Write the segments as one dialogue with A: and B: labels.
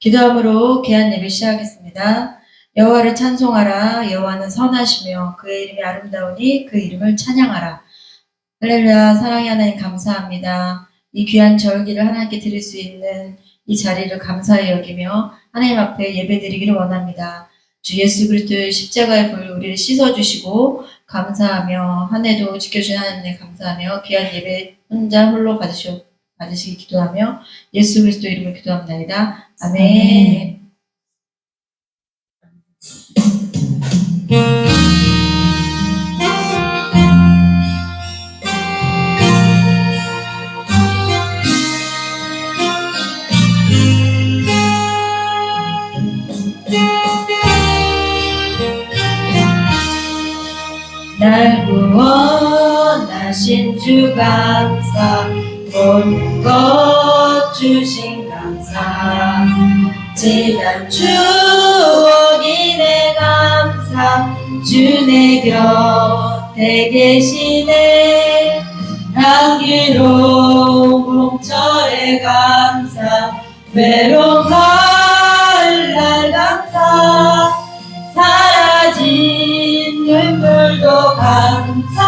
A: 기도함으로 귀한 예배 시작하겠습니다. 여호와를 찬송하라. 여호와는 선하시며 그의 이름이 아름다우니 그 이름을 찬양하라. 할렐루야. 사랑의 하나님 감사합니다. 이 귀한 절기를 하나님께 드릴 수 있는 이 자리를 감사히 여기며 하나님 앞에 예배드리기를 원합니다. 주 예수 그리스도의 십자가의 불 우리를 씻어주시고 감사하며 한 해도 지켜주신 하나님께 감사하며 귀한 예배 혼자 홀로 받으시기 기도하며 예수 그리스도 이름으로 기도합니다. 아멘. 날 구원하신 주 감사, 모든 것 주신 감사, 지난 추억이 내 감사, 주 내 곁에 계시네. 향기로운 봄철의 감사, 외로운 가을날 감사, 사라진 눈물도 감사,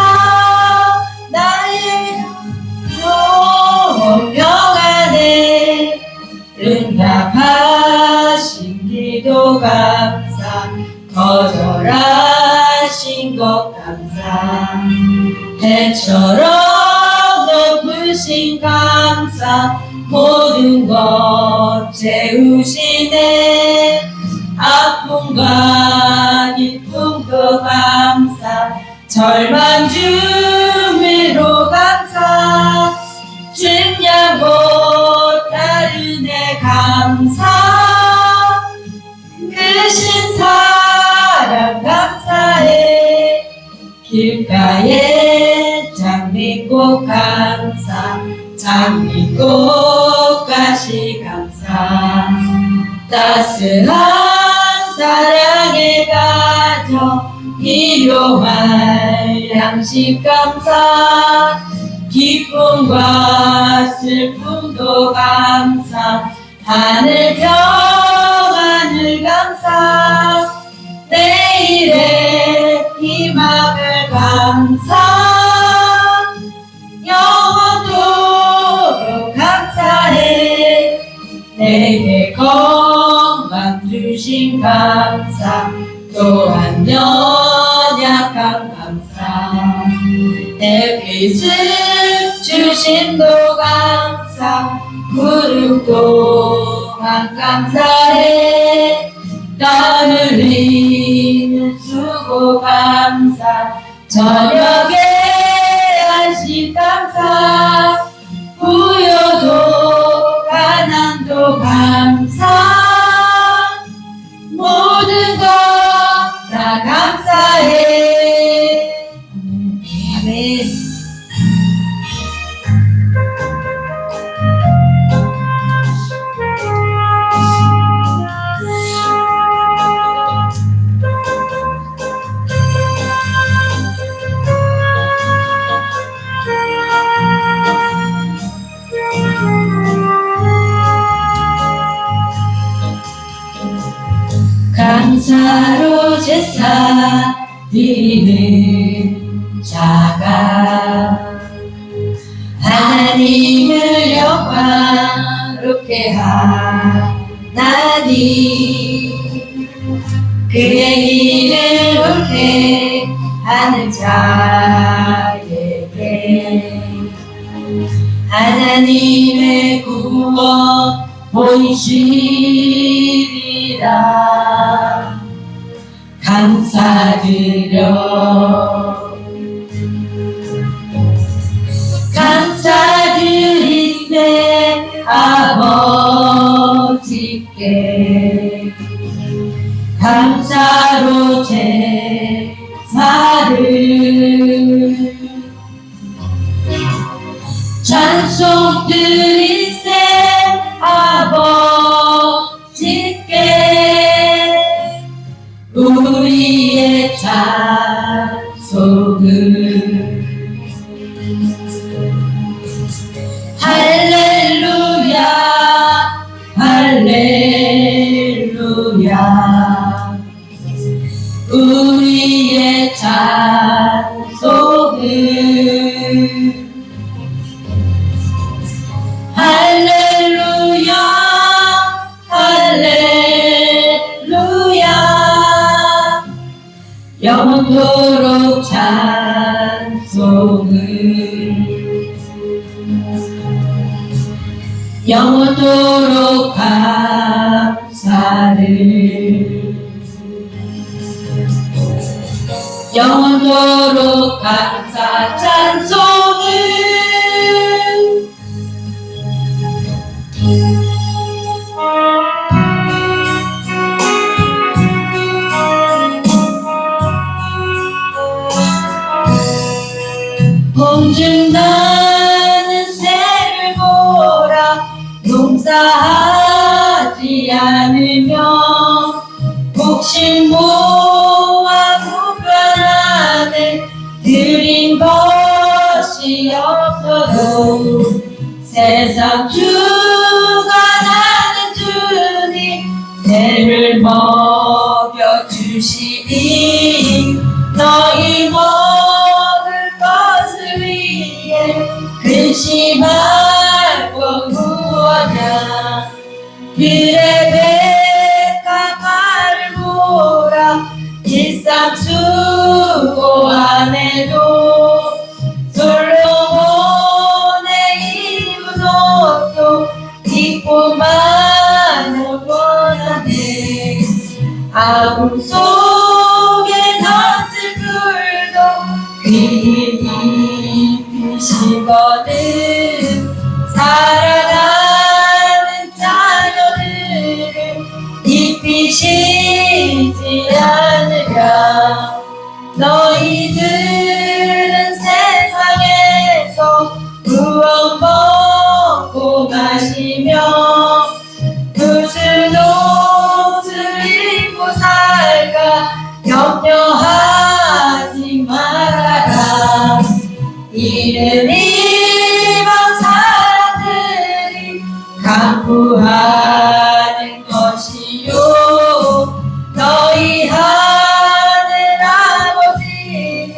A: 나의 평안에 응답하신 기도 감사, 거절하신 것 감사, 해처럼 높으신 감사, 모든 것 채우시네. 아픔과 기쁨도 감사, 절망 중에도 감사, 증량 못하는 내 감사, 크신 사랑 감사해. 길가에 장미꽃 감사, 장미꽃가시 감사, 따스한 사랑의 가정, 일용할 양식 감사, 기쁨과 슬픔도 감사, 하늘 평안을 감사, 내일의 희망을 감사, 영원토록 감사해. 내게 건강 주신 감사, 또한 연약한 감사, 내 빚을 주신 도 감사, 무릎 또한 감사해. 땀 흘리는 수고 감사, 저녁에 안식 감사, 부여도 가난도 감사, 모든 것 다 감사해. 아멘. 감사로 제사 드리는 자가 하나님을 영광롭게 하나니, 그의 일을 옳게 하는 자에게 하나님의 구원 보이시리라. 감사드려 감사드리세 아버지께, 감사로 제사를 찬송 드리세 아버지께, 우리의 찬송을 할렐루야 할렐루야 할렐루야. 우리의 찬송은 할렐루야 할렐루야. 영원토록 찬송은 영원토록 감사를 영원토록 감사 찬송을 공중나는 새를 보라. 농사하지 않으며 곡식 모아 구변하네. 드린 것이 없어도 세상 주관하는 주님 새를 먹여주시니 너희 먹을 것을 위해 근심할 것 무엇냐. 그래 백합화를 보라. 일상 수고 안 해도 솔로몬의 입은 옷도 입고만은 원하네. 아궁 속에 던질 굴도 그의 입이시거든. 사랑하는 자녀들을 입히시지 않으랴. 너희들은 세상에서 무엇 먹고 마시며 무슨 옷을 입고 살까 염려하지 말아라. 이른 이방 사람들이 간구하는 것이요 너희 하늘 아버지는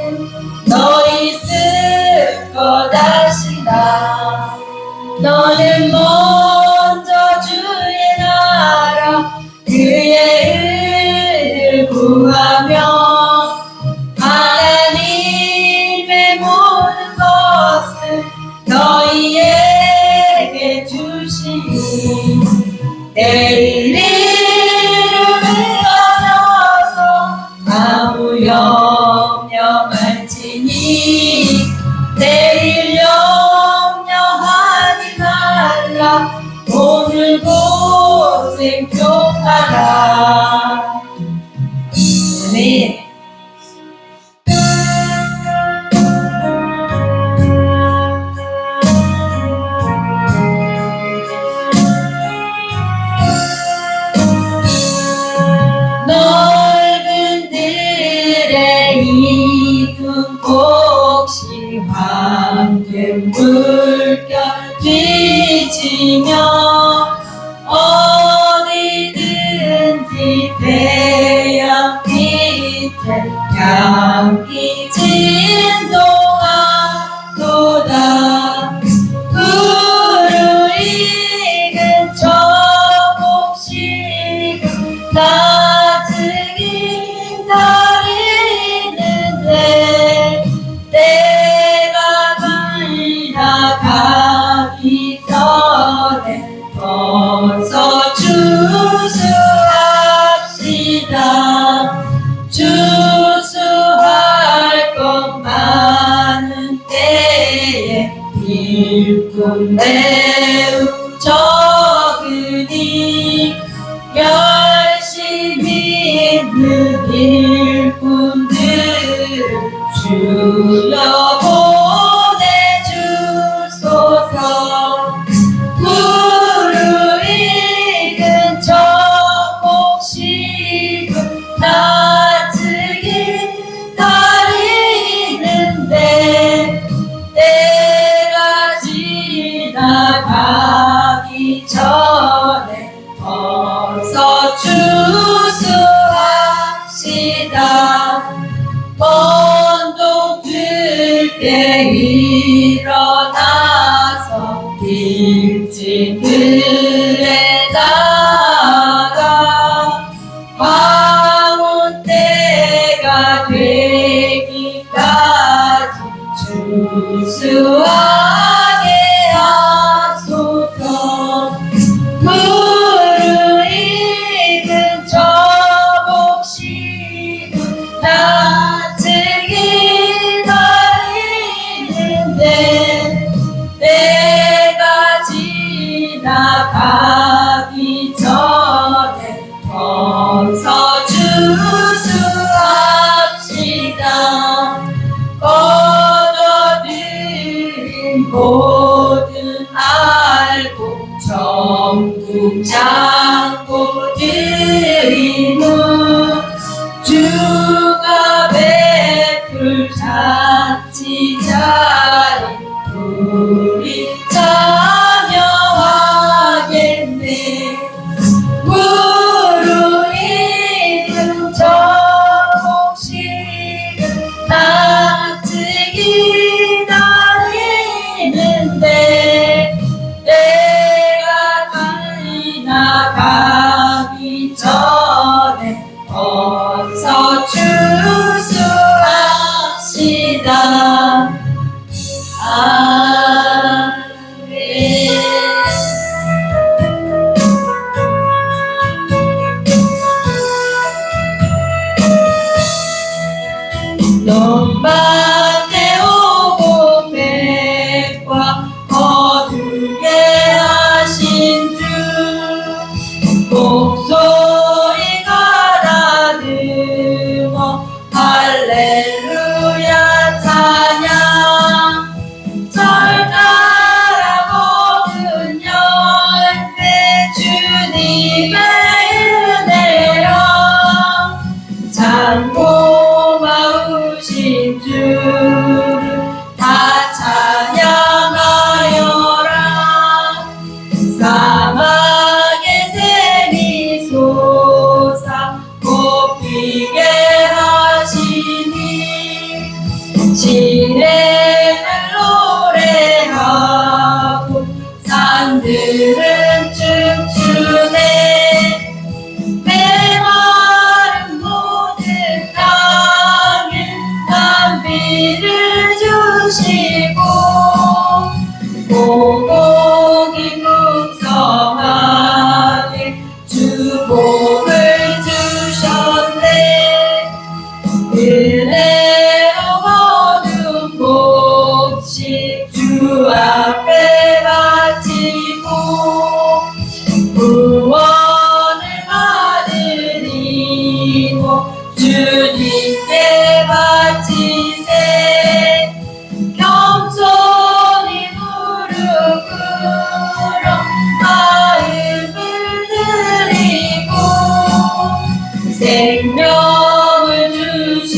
A: 너희 쓸 것 아시나. 너는 먼저 주의 나라 그의 의를 구하며 하나님의 모든 것을 너희에게 주시니 내일 이름을 떠나서 아무 염려 말지니 내일 염려하지 말라. 오늘 고생 좀 하라. 아멘. 넓은 들에 이둔 곡식 황금 물결 비치며 어디든지 태양 밑에 향기 진동하도다. 무르익은 저 곡식은 나중에 다리는데 때가 지나가기 전에 어서 주수합시다. 주수할 것 많은 때에 일꾼 매우 적으니 열심히 있는 일꾼들을 주여 보내주소서. 무르익은 저 곡식은 나중에 다리는데 때가 지나가기 전에 어서 주소합시다. 순수하게 하소서. 무르익은 저 몫이 낯을 기다리는데 내가 지나가기 전에 어서 주수합시다. 거둬들인 모든 알고 전국 장고들이는 주가 베풀 잔치자리 우리 참여하겠네. 무르익은 저 몫이 낯을 기다리는데 내가 지나가기 전에 어서 주수합시다. 아멘. 너만에 오고 백과 거두게 하신 주 목소리 가다듬어 할렐루야 찬양. 철가라 모든 열매 주님의 은혜로 참 고마우신 주를 다 찬양하여라. 사막의 샘이 솟아 꽃피게 하시니 시내는 노래하고 산들은 춤추네. 메마른 모든 땅에 단비를 주시고 고목이 풍성하게 주복을 주셨네. 은혜로 모든 몫이 주 앞에 바치고 구원을 받으리고 주님께 바치세. 겸손히 무릎 꿇어 마음을 드리고 생명을 주신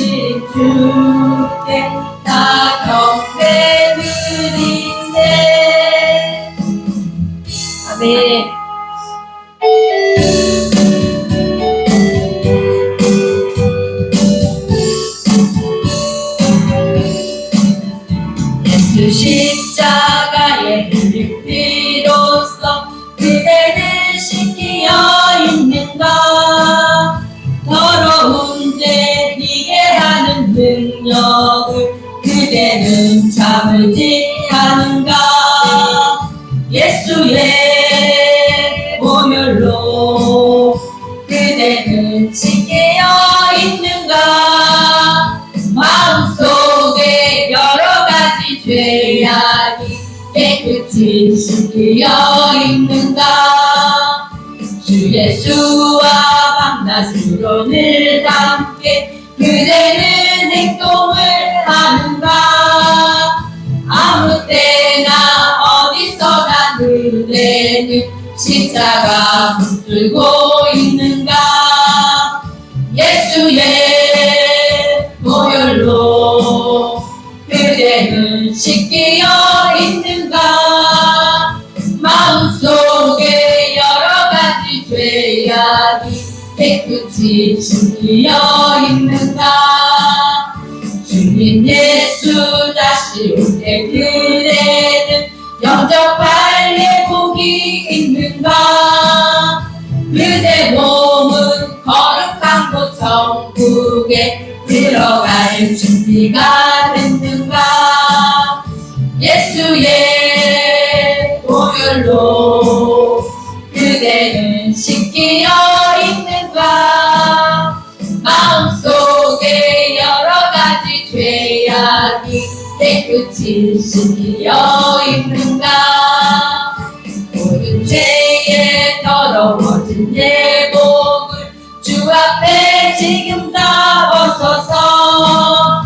A: 주께 다 경배 드리세. 아멘. 예수 십자가의 피로써 그대를 씻기어 있는가. 더러운 죄 비게 하는 능력을 그대는 참을지 않은가. 예수의 보혈로 그대는 씻기어 있는가. 마음속에 여러 가지 죄악이 깨끗이 씻기어 있는가. 주 예수와 밤낮으로 늘 함께 그대는 행동을 하는가. 아무 때나 어디서나 그대는 십자가 붙들고 있는가. 예수의 보혈로 그대는 씻기어 있는가. 마음속에 여러 가지 죄악이 깨끗이 씻기어 있는가. 주님 예수 다시 올 때 그대는 영접할 예복이 있는가. 그대 몸은 거룩한 곳 천국에 들어갈 준비가 됐는가. 예수의 보혈로 그대는 씻기어 있는가? 마음속에 여러가지 죄악이 깨끗이 씻기어 있는가? 모든 죄에 더러워진 예복을 주 앞에 지금 다 벗어서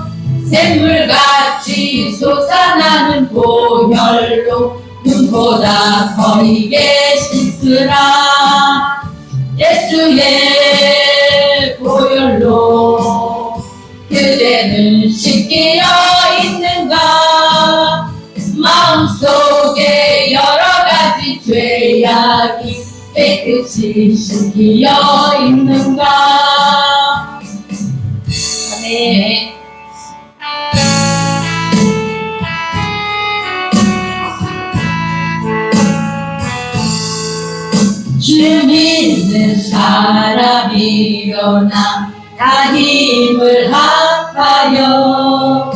A: 샘물같이 솟아나는 보혈로 눈보다 거리게 씻으라. 예수의 보혈로 그대는 씻기어 있는가? 마음속에 여러가지 죄악이 깨끗이 씻기어 있는가? 아멘. 주 믿는 사람 일어나 다 힘을 합하여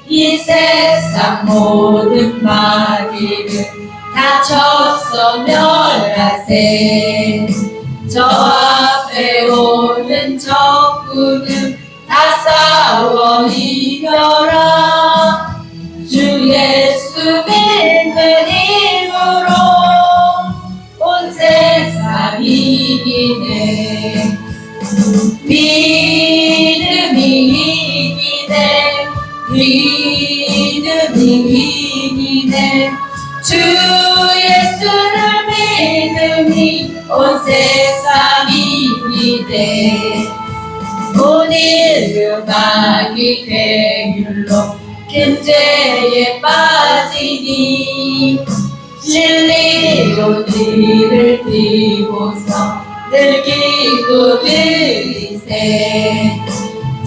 A: 이 세상 모든 마귀를 다 쳐서 멸하세. 저 앞에 오는 적군을 다 싸워 이겨라. 주 예수 믿는 힘으로 온 세상 이기네. 믿음이 이기네. 믿음이 이기네. 주 예수를 믿음이 온 세상 이기네. 온 인류 마귀 괴율로 큰 죄에 빠지니 진리로 뒤를 띄고서 늘 기도드리세.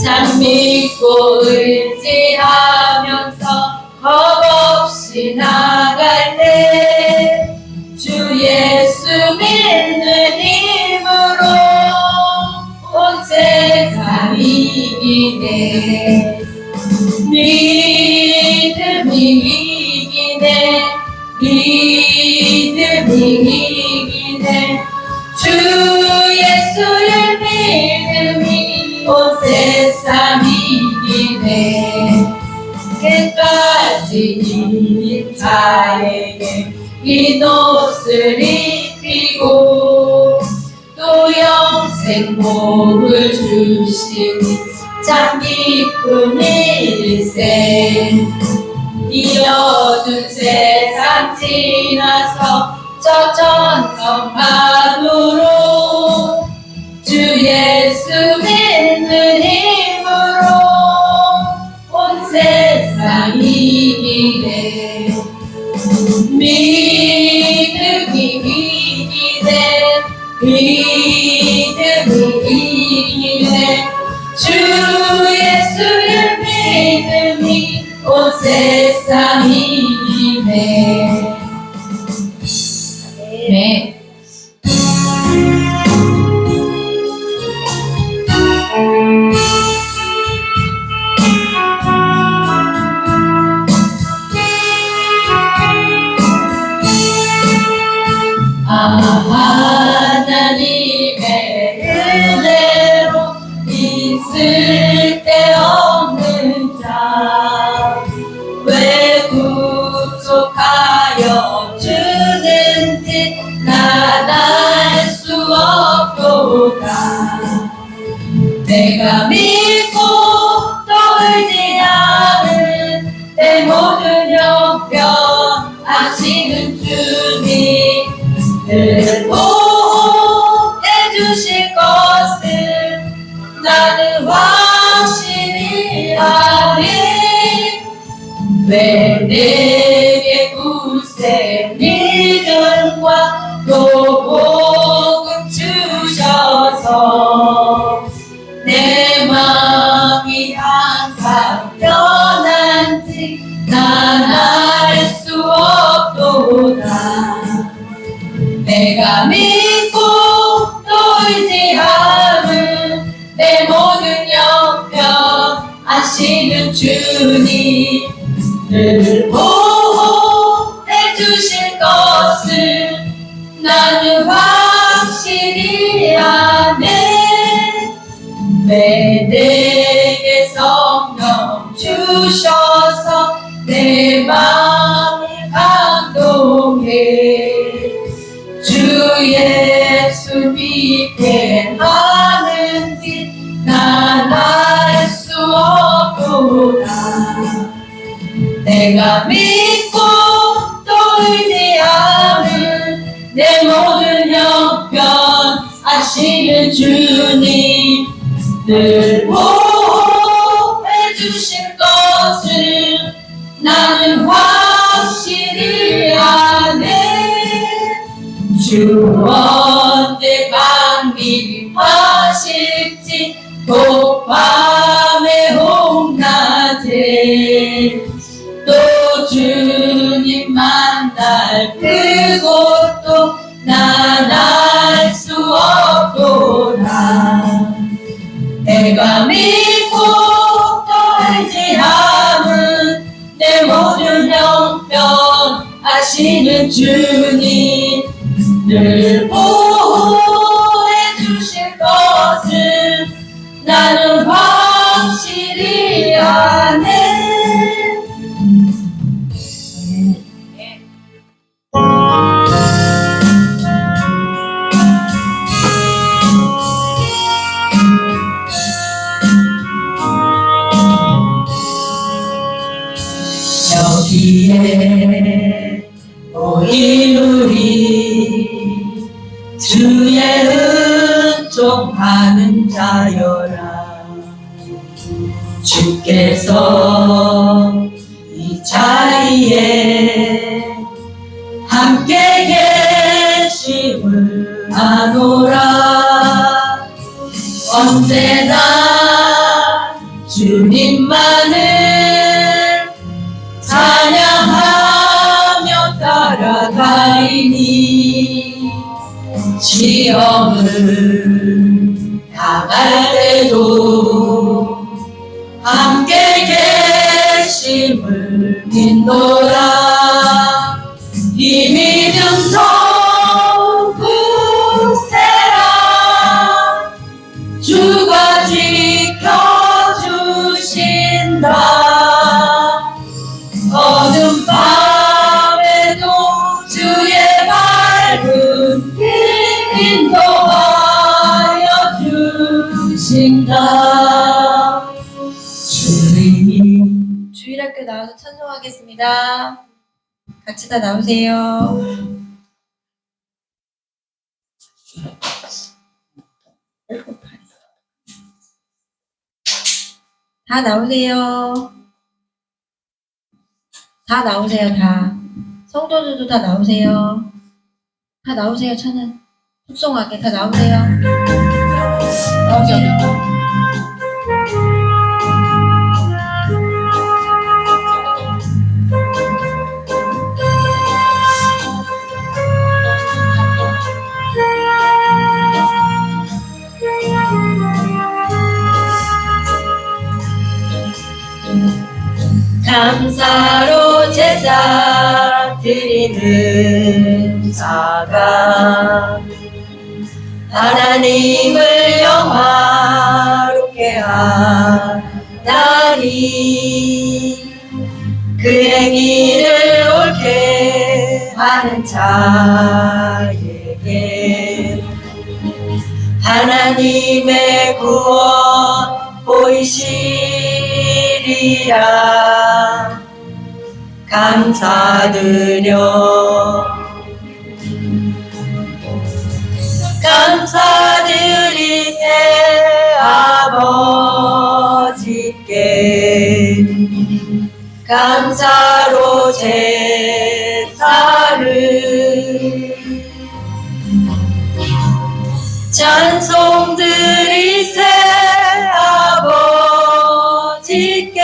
A: 참 믿고 의지하면서 겁없이 나갈 때 주 예수 믿는 힘으로 온 세상 이기네. 믿음이 이기네. 믿음이 이기네. 주 예수의 믿음이 온 세상 이기네. 끝까지 이 자에게 이 옷을 입히고 또 영생 복을 주시니 참 기쁜 일세. 이 어두운 세상 지나서 저 천성 안으로 주 예수 믿는 힘으로 온 세상 이기네. 믿음이 이기네. 믿음이 이기네. 주 예수의 믿음이 온 세상 이기네. 네. 하나님의 은혜로 있을 데 없는 자 왜 구속하여 주는지 난 알 수 없도다. 내가 믿고 또 의지하는 내 모든 형편 아시는 주님 늘 보호해 주실 것을 나는 확신히 아네. 왜 내게 굳세 믿음과 또 복음 주셔서 내 마음이 항상 편한지 난 알 수 없도다. 내가 믿고 또 의지하는 내 모든 형편 아시는 주님 늘 보호
B: 내게 성령 주셔서 내 마음이 감동해. 주 예수 믿게 하는지 난 알 수 없도다. 내가 믿고 또 의지하는 내 모든 형편 아시는 주님, 늘 보호해 주실 것을 나는 확실히 아네. 주 언제 강림하실지 또 밤에 홍낮에 또 주님 만날 그곳도 난 알 수 없도다. 내가 믿고 또 의지하는 내 모든 형편 아시는 주님, 늘 보호해 주실 것을 나는 확실히 아네. 여기에 모인 우리 주의 은총하는 자여라. 주께서 이 자리에 함께 계심을 아노라. 언제나 주님만을 찬양하며 따라가리니 시험을 당할 때도 함께 계심을 믿노라. 이 믿음 더욱 굳세라. 주가 지켜주신다. 어둠 밤에도 주의 밝은 길 인도하여 주신다. 주님.
A: 주일학교 나와서 찬송하겠습니다. 같이 다 나오세요. 다 나오세요. 다 나오세요, 다. 성도들도 다 나오세요. 다 나오세요, 찬양. 속성하게 다 나오세요. 나오세요.
B: 감사로 제사 드리는 자가 하나님을 영화롭게 하나니 그 행위를 옳게 하는 자에게 하나님의 구원 보이시리라. 감사드려 감사드리세 아버지께 감사로 제사를 찬송 드리세 아버지께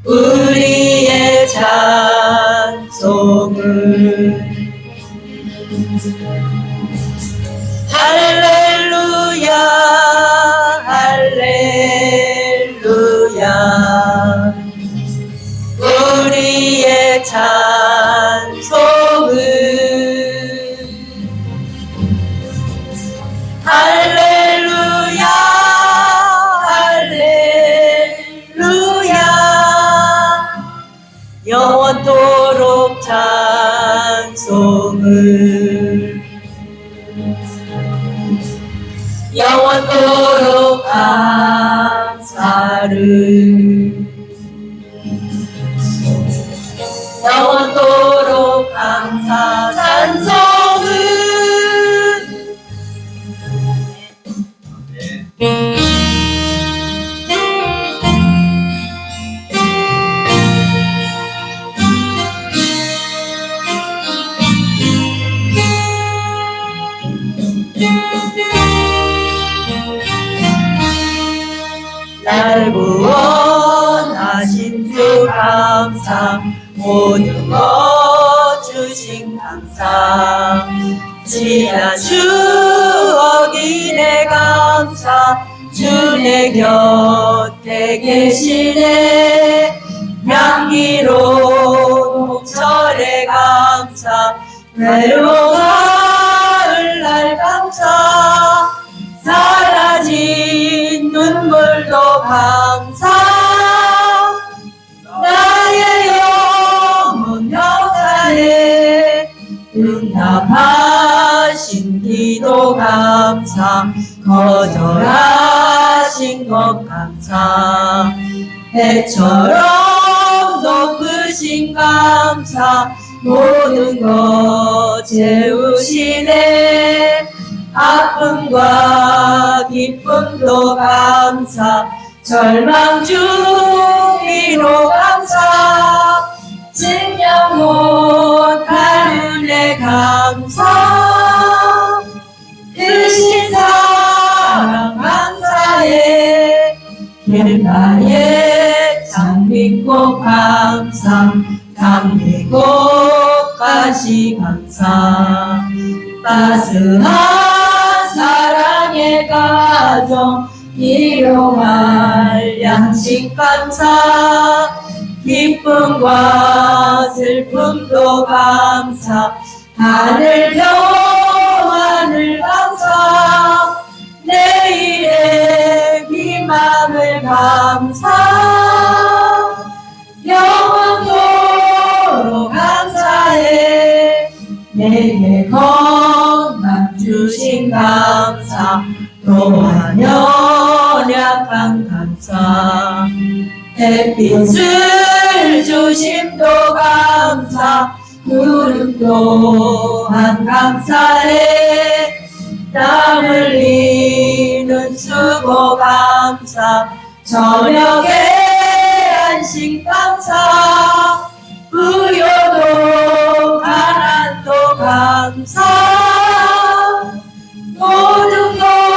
B: 우리의 찬송을 할렐루야 할렐루야 우리의 찬송을 찬송을 영원토록 감사를 영원토록 감사 찬송을 날 구원하신 주 감사 모든 것 주신 감사 지난 추억이 내 감사 주 내 곁에 계시네 향기로운 목철의 감사 외로운 가을날 감사 사라진 눈물도 감사 나의 영혼 역사에 응답하신 기도 감사 거절하신 것 감사 해처럼 높으신 감사 모든 것 채우시네 아픔과 기쁨도 감사 절망 중이로 감사 증명 못할 은혜 감사 크신 사랑 감사해 길가에 장미꽃 감사 장미꽃까지 감사 따스한 사랑의 가정 일용할 양식 감사 기쁨과 슬픔도 감사 하늘도 하늘 감사 내일의 희망을 감사 영원토록 감사해 내게 건강 주신 감사 또한 연약한 감사 햇빛을 주심도 감사 구름 또한 감사해 땀 흘리는 수고 감사 저녁에 안식 감사 부여도 가난도 감사 모든 것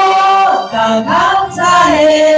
B: 다 감사해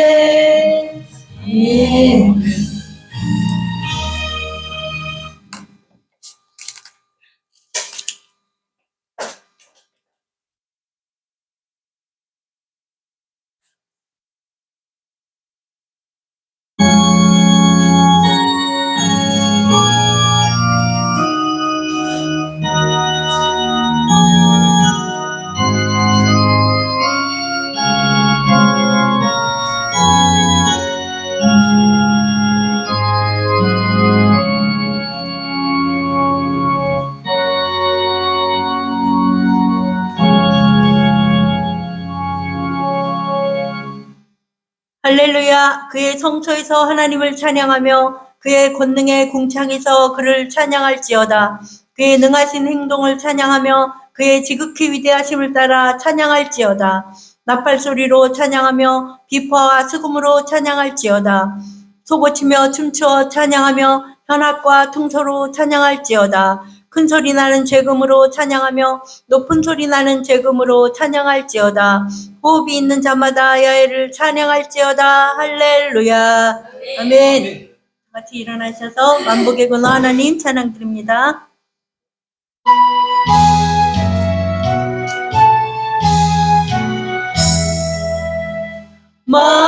B: 할렐루야. 그의 성소에서 하나님을 찬양하며 그의 권능의 궁창에서 그를 찬양할지어다. 그의 능하신 행동을 찬양하며 그의 지극히 위대하심을 따라 찬양할지어다. 나팔소리로 찬양하며 비파와 수금으로 찬양할지어다. 소고치며 춤추어 찬양하며 현악과 퉁소로 찬양할지어다. 큰 소리 나는 재금으로 찬양하며 높은 소리 나는 재금으로 찬양할지어다. 호흡이 있는 자마다 야훼를 찬양할지어다. 할렐루야. 아멘. 같이 일어나셔서 만복의 근원 하나님 찬양 드립니다.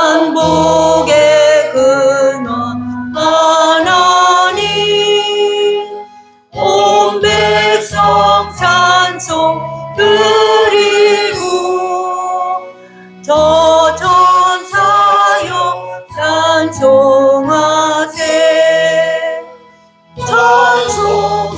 B: 만복의 근원 하나님 온 백성 찬송 드리고 저 전사여 찬송하세 찬송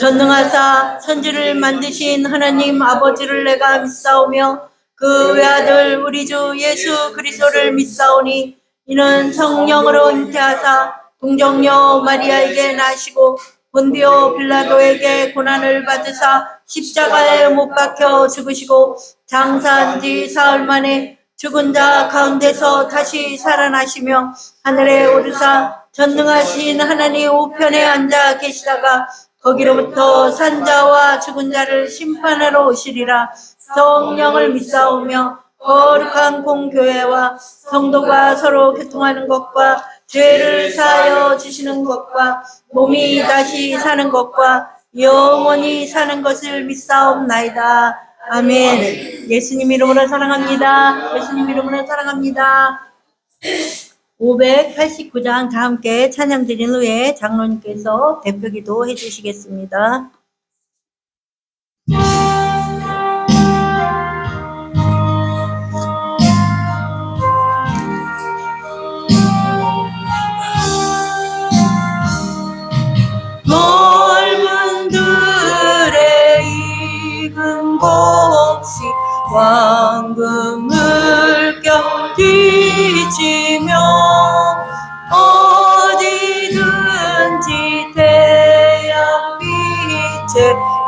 B: 전능하사 천지를 만드신 하나님 아버지를 내가 믿사오며 그 외아들 우리 주 예수 그리스도를 믿사오니 이는 성령으로 잉태하사 동정녀 마리아에게 나시고 본디오 빌라도에게 고난을 받으사 십자가에 못 박혀 죽으시고 장사한 지 사흘 만에 죽은 자 가운데서 다시 살아나시며 하늘에 오르사 전능하신 하나님 우편에 앉아 계시다가 거기로부터 산자와 죽은 자를 심판하러 오시리라. 성령을 믿사오며 거룩한 공교회와 성도가 서로 교통하는 것과 죄를 사하여 주시는 것과 몸이 다시 사는 것과 영원히 사는 것을 믿사옵나이다. 아멘. 예수님 이름으로 사랑합니다. 예수님 이름으로 사랑합니다. 589장 다 함께 찬양 드린 후에 장로님께서 대표기도 해주시겠습니다. 넓은 들에 익은 곡식 황금 물결 뒤지며 어디든지 태양빛에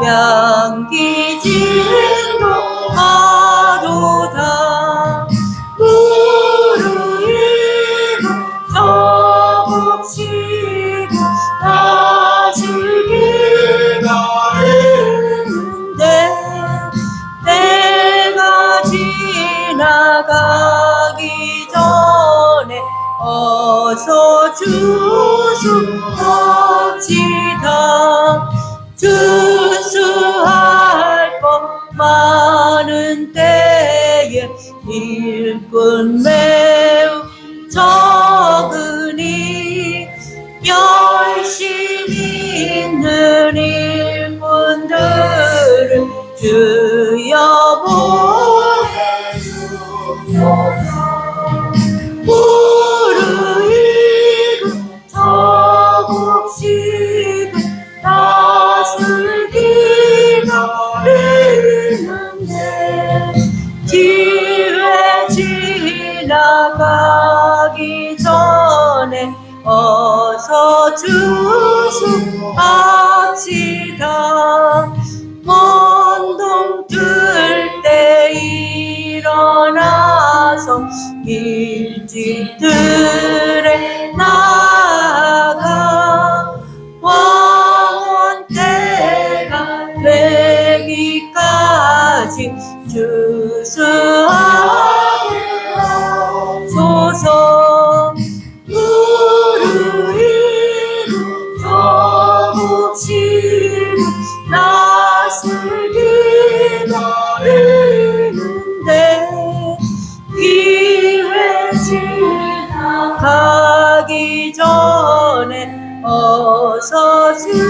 B: 양기 진동하도다. 무르익고 저곡시고 다슬기가 있는데 때가 지나가기 전에 어서 주수합시다. 주수할 것 많은 때에 일꾼 매우 적으니 열심히 있는 일꾼들을 주여 보내주소서. 무르익은 저곡식은 다슬기가 있는데 기회 지나가기 전에 어서 주수합시다. 먼동 뜰 때 일어나서 일찍들에 나가 왕원 때가 되기까지 주수하게 하소서. 무르익은 저곡식은 나슬기가 있는데 기회 지나가기 전에 어서 주수합시다.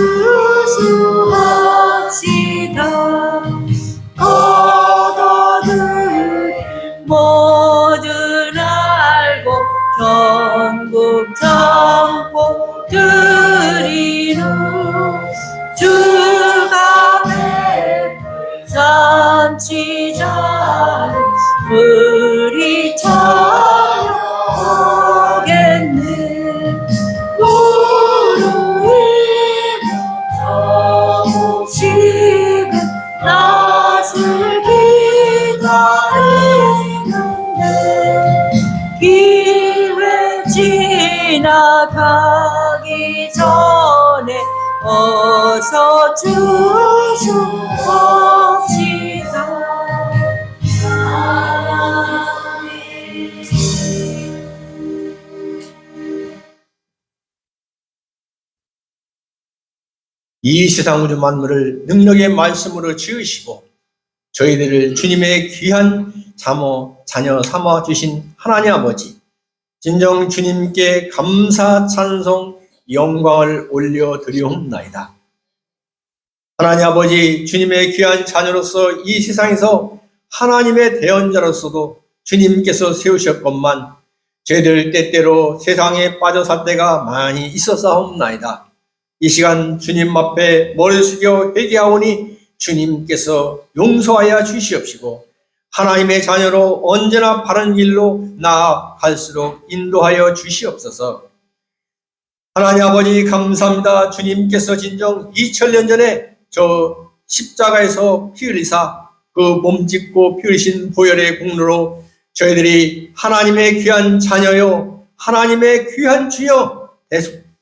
B: 걷어들 뭐든 알고 전국 참고 드리누 주가 베풀 잔치자를 우리 찬양하겠네. 무르익은 저곡식은 나슬기가 있는데 기회 지나가기 전에 어서 주수합시다.
C: 이 세상 우주 만물을 능력의 말씀으로 지으시고 저희들을 주님의 귀한 자모, 자녀 삼아 주신 하나님 아버지, 진정 주님께 감사, 찬송, 영광을 올려드리옵나이다. 하나님 아버지, 주님의 귀한 자녀로서 이 세상에서 하나님의 대언자로서도 주님께서 세우셨건만 저희들 때때로 세상에 빠져 살 때가 많이 있었사옵나이다. 이 시간 주님 앞에 머리 숙여 회개하오니 주님께서 용서하여 주시옵시고 하나님의 자녀로 언제나 바른 길로 나아갈수록 인도하여 주시옵소서. 하나님 아버지 감사합니다. 주님께서 진정 2000년 전에 저 십자가에서 피 흘리사 그 몸짓고 피 흘리신 보혈의 공로로 저희들이 하나님의 귀한 자녀요, 하나님의 귀한 주여,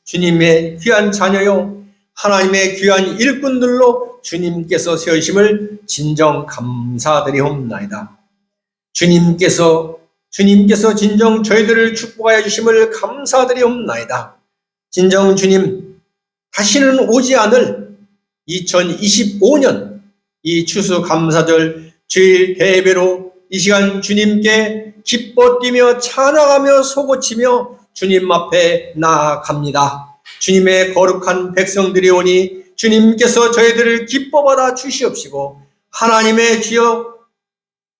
C: 주님의 귀한 자녀요, 하나님의 귀한 일꾼들로 주님께서 세우심을 진정 감사드리옵나이다. 주님께서 진정 저희들을 축복하여 주심을 감사드리옵나이다. 진정 주님, 다시는 오지 않을 2025년 이 추수감사절 주일 대배로 이 시간 주님께 기뻐 뛰며 찬양하며 소고치며 주님 앞에 나아갑니다. 주님의 거룩한 백성들이 오니 주님께서 저희들을 기뻐받아 주시옵시고 하나님의 주여,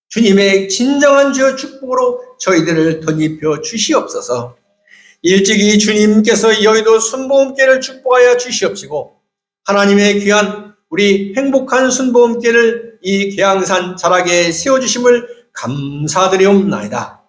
C: 주님의 진정한 주여 축복으로 저희들을 덧입혀 주시옵소서. 일찍이 주님께서 여의도 순복음교회를 축복하여 주시옵시고 하나님의 귀한 우리 행복한 순복음교회를 이 계양산 자락에 세워주심을 감사드리옵나이다.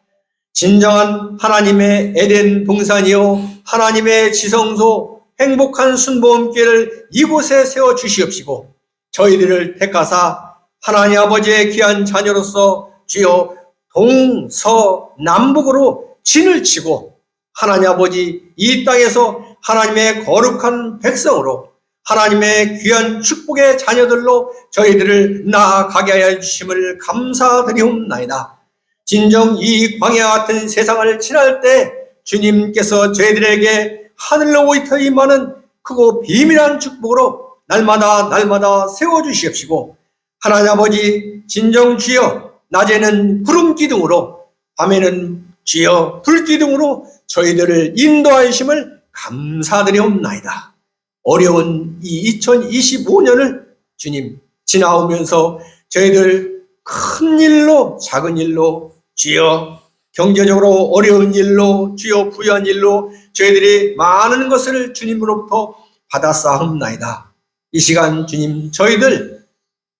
C: 진정한 하나님의 에덴 동산이요 하나님의 지성소 행복한 순복음교회를 이곳에 세워주시옵시고 저희들을 택하사 하나님 아버지의 귀한 자녀로서 주여 동서남북으로 진을 치고 하나님 아버지 이 땅에서 하나님의 거룩한 백성으로 하나님의 귀한 축복의 자녀들로 저희들을 나아가게 하여 주심을 감사드리옵나이다. 진정 이 광야 같은 세상을 지날 때 주님께서 저희들에게 하늘로부터 임하는 크고 비밀한 축복으로 날마다 세워주시옵시고 하나님 아버지 진정 주여 낮에는 구름 기둥으로 밤에는 주여 불기둥으로 저희들을 인도하심을 감사드리옵나이다. 어려운 이 2025년을 주님 지나오면서 저희들 큰 일로 작은 일로 주여 경제적으로 어려운 일로 주여 부유한 일로 저희들이 많은 것을 주님으로부터 받았사옵나이다. 이 시간 주님 저희들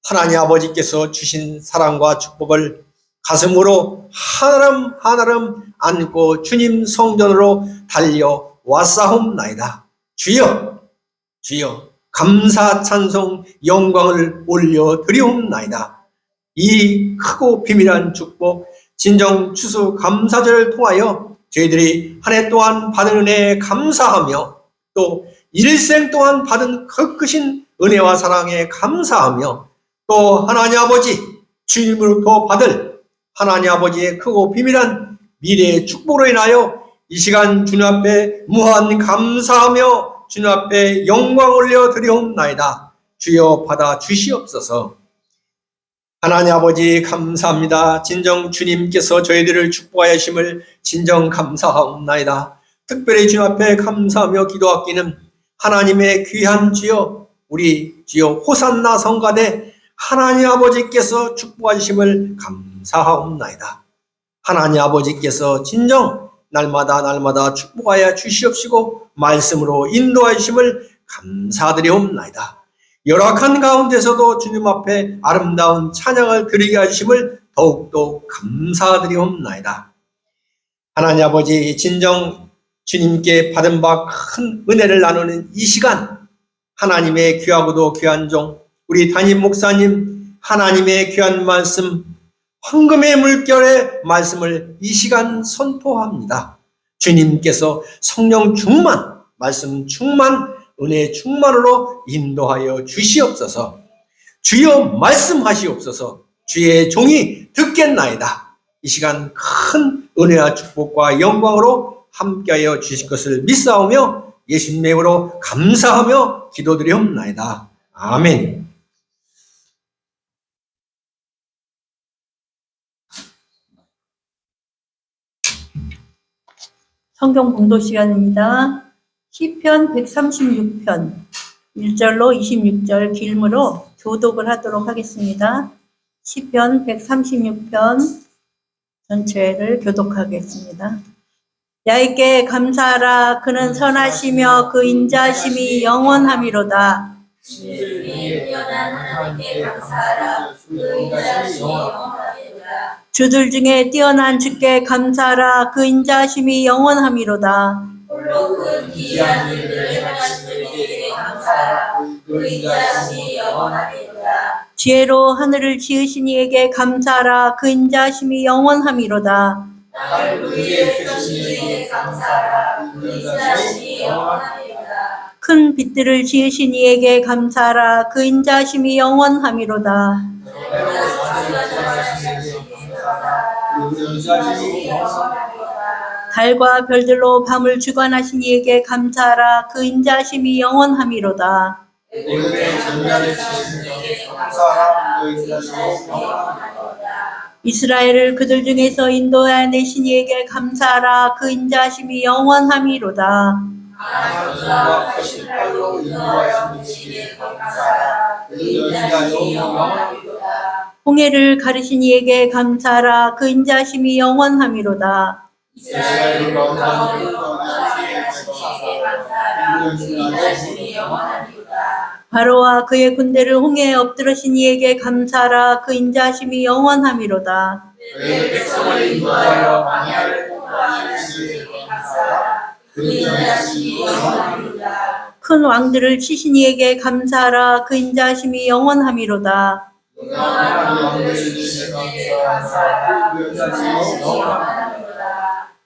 C: 하나님 아버지께서 주신 사랑과 축복을 가슴으로 한아름 안고 주님 성전으로 달려왔사옵나이다. 주여 감사 찬송 영광을 올려드리옵나이다. 이 크고 비밀한 축복 진정 추수 감사절을 통하여 저희들이 한 해 동안 받은 은혜에 감사하며 또 일생 동안 받은 그 크신 은혜와 사랑에 감사하며 또 하나님 아버지 주님으로부터 받을 하나님 아버지의 크고 비밀한 미래의 축복으로 인하여 이 시간 주님 앞에 무한 감사하며 주님 앞에 영광 올려 드리옵나이다. 주여 받아 주시옵소서. 하나님 아버지 감사합니다. 진정 주님께서 저희들을 축복하여 주심을 진정 감사하옵나이다. 특별히 주님 앞에 감사하며 기도하기는 하나님의 귀한 주여 우리 주여 호산나 성가대 하나님 아버지께서 축복하여 주심을 감사하옵나이다. 하나님 아버지께서 진정 날마다 축복하여 주시옵시고 말씀으로 인도하여 주심을 감사드리옵나이다. 열악한 가운데서도 주님 앞에 아름다운 찬양을 드리게 하심을 더욱더 감사드리옵나이다. 하나님 아버지 진정 주님께 받은 바 큰 은혜를 나누는 이 시간 하나님의 귀하고도 귀한 종 우리 담임 목사님 하나님의 귀한 말씀 황금의 물결의 말씀을 이 시간 선포합니다. 주님께서 성령 충만 말씀 충만 은혜 충만으로 인도하여 주시옵소서. 주여 말씀하시옵소서. 주의 종이 듣겠나이다. 이 시간 큰 은혜와 축복과 영광으로 함께하여 주실 것을 믿사오며 예수님의 이름으로 감사하며 기도드리옵나이다. 아멘.
B: 성경 봉독 시간입니다. 시편 136편 1절로 26절 길므로 교독을 하도록 하겠습니다. 시편 136편 전체를 교독하겠습니다. 야훼께 감사하라. 그는 선하시며 그 인자심이 영원함이로다. 주들 중에 뛰어난 주께 감사하라. 그 인자심이 영원함이로다. 지혜로 하늘을 지으신 이에게 감사하라. 그 인자심이 영원함이로다. 큰 빛들을 지으신 이에게 감사하라. 그 인자심이 영원함이로다. 달과 별들로 밤을 주관하신 이에게 감사하라. 그 인자심이 영원함이로다. 이스라엘을 그들 중에서 인도해내신 이에게 감사하라. 그 인자심이 영원함이로다. 홍해를 가르신 이에게 감사하라. 그 인자심이 영원함이로다. 바로와 그의 군대를 홍해에 엎드러신 이에게 감사하라. 그 인자심이 영원함이로다. 큰 왕들을 치신 이에게 감사하라. 그 인자심이 영원함이로다.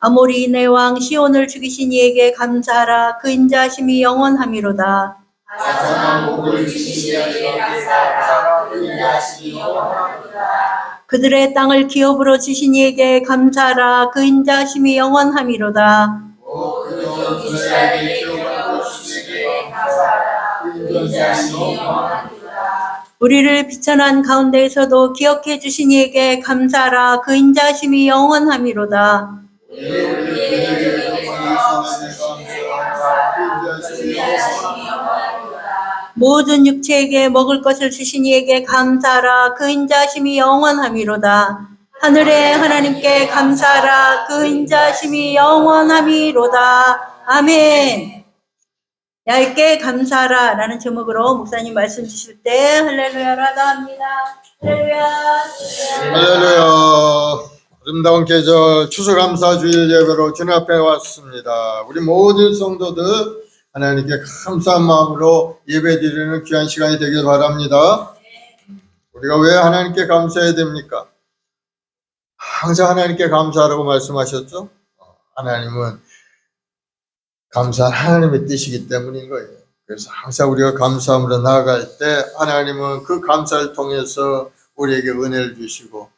B: 아모리인의 왕 시온을 죽이신 이에게 감사하라. 그 인자심이 영원함이로다. 그들의 땅을 기업으로 주신 이에게 감사하라. 그 인자심이 영원함이로다. 우리를 비천한 가운데에서도 기억해 주신 이에게 감사하라. 그 인자심이 영원함이로다. 모든 육체에게 먹을 것을 주신 이에게 감사하라. 그 인자심이 영원함이로다. 하늘의 하나님께 감사하라. 그 인자심이 영원함이로다. 아멘. 야훼께 감사하라 라는 제목으로 목사님 말씀 주실 때 할렐루야라 합니다. 할렐루야.
D: 할렐루야. 아름다운 계절 추수감사주일 예배로 주님 앞에 왔습니다. 우리 모든 성도들 하나님께 감사한 마음으로 예배드리는 귀한 시간이 되길 바랍니다. 우리가 왜 하나님께 감사해야 됩니까? 항상 하나님께 감사하라고 말씀하셨죠? 하나님은 감사한 하나님의 뜻이기 때문인 거예요. 그래서 항상 우리가 감사함으로 나아갈 때 하나님은 그 감사를 통해서 우리에게 은혜를 주시고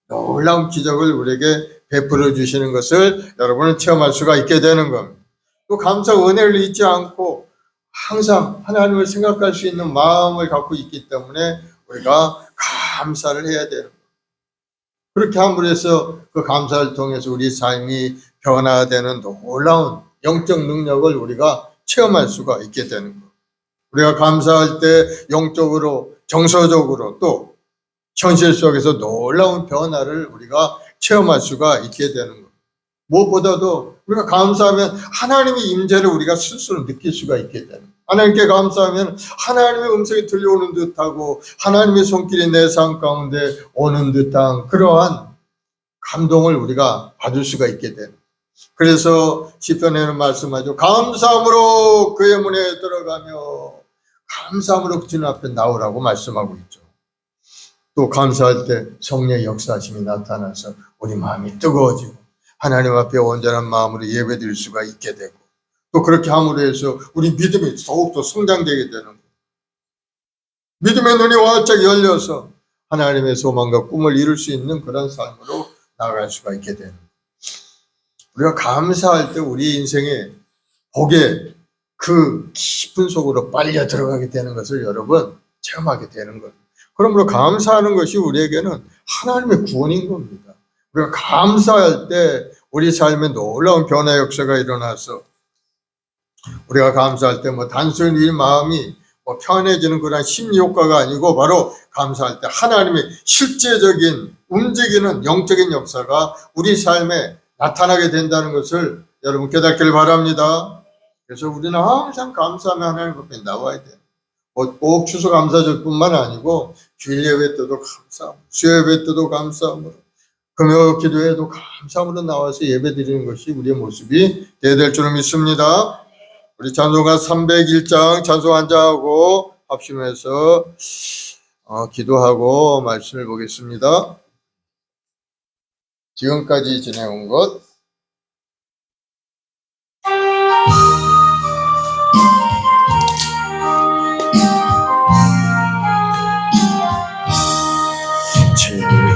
D: 놀라운 기적을 우리에게 베풀어 주시는 것을 여러분은 체험할 수가 있게 되는 겁니다. 또 감사 은혜를 잊지 않고 항상 하나님을 생각할 수 있는 마음을 갖고 있기 때문에 우리가 감사를 해야 되는 거예요. 그렇게 함으로 해서 그 감사를 통해서 우리 삶이 변화되는 놀라운 영적 능력을 우리가 체험할 수가 있게 되는 거예요. 우리가 감사할 때 영적으로 정서적으로 또 현실 속에서 놀라운 변화를 우리가 체험할 수가 있게 되는 거예요. 무엇보다도 우리가 감사하면 하나님의 임재를 우리가 스스로 느낄 수가 있게 되는 거예요. 하나님께 감사하면 하나님의 음성이 들려오는 듯하고 하나님의 손길이 내 삶 가운데 오는 듯한 그러한 감동을 우리가 받을 수가 있게 되는 거예요. 그래서 시편에는 말씀하죠. 감사함으로 그의 문에 들어가며 감사함으로 주님 앞에 나오라고 말씀하고 있죠. 또 감사할 때 성령의 역사하심이 나타나서 우리 마음이 뜨거워지고 하나님 앞에 온전한 마음으로 예배드릴 수가 있게 되고 또 그렇게 함으로 해서 우리 믿음이 더욱더 성장되게 되는 거예요. 믿음의 눈이 활짝 열려서 하나님의 소망과 꿈을 이룰 수 있는 그런 삶으로 나아갈 수가 있게 되는 거예요. 우리가 감사할 때 우리 인생에 복의 그 깊은 속으로 빨려 들어가게 되는 것을 여러분 체험하게 되는 거예요. 그러므로 감사하는 것이 우리에게는 하나님의 구원인 겁니다. 우리가 감사할 때 우리 삶에 놀라운 변화 역사가 일어나서 우리가 감사할 때 단순히 이 마음이 편해지는 그런 심리 효과가 아니고 바로 감사할 때 하나님의 실제적인 움직이는 영적인 역사가 우리 삶에 나타나게 된다는 것을 여러분 깨닫기를 바랍니다. 그래서 우리는 항상 감사하며 하나님 앞에 나와야 돼요. 꼭 추수감사절뿐만 아니고 주일 예배 때도 감사함, 수요 예배 때도 감사함으로, 금요 기도에도 감사함으로 나와서 예배 드리는 것이 우리의 모습이 되어야 될 줄을 믿습니다. 우리 찬송가 301장 찬송 한자하고 합심해서 기도하고 말씀을 보겠습니다. 지금까지 지내온 것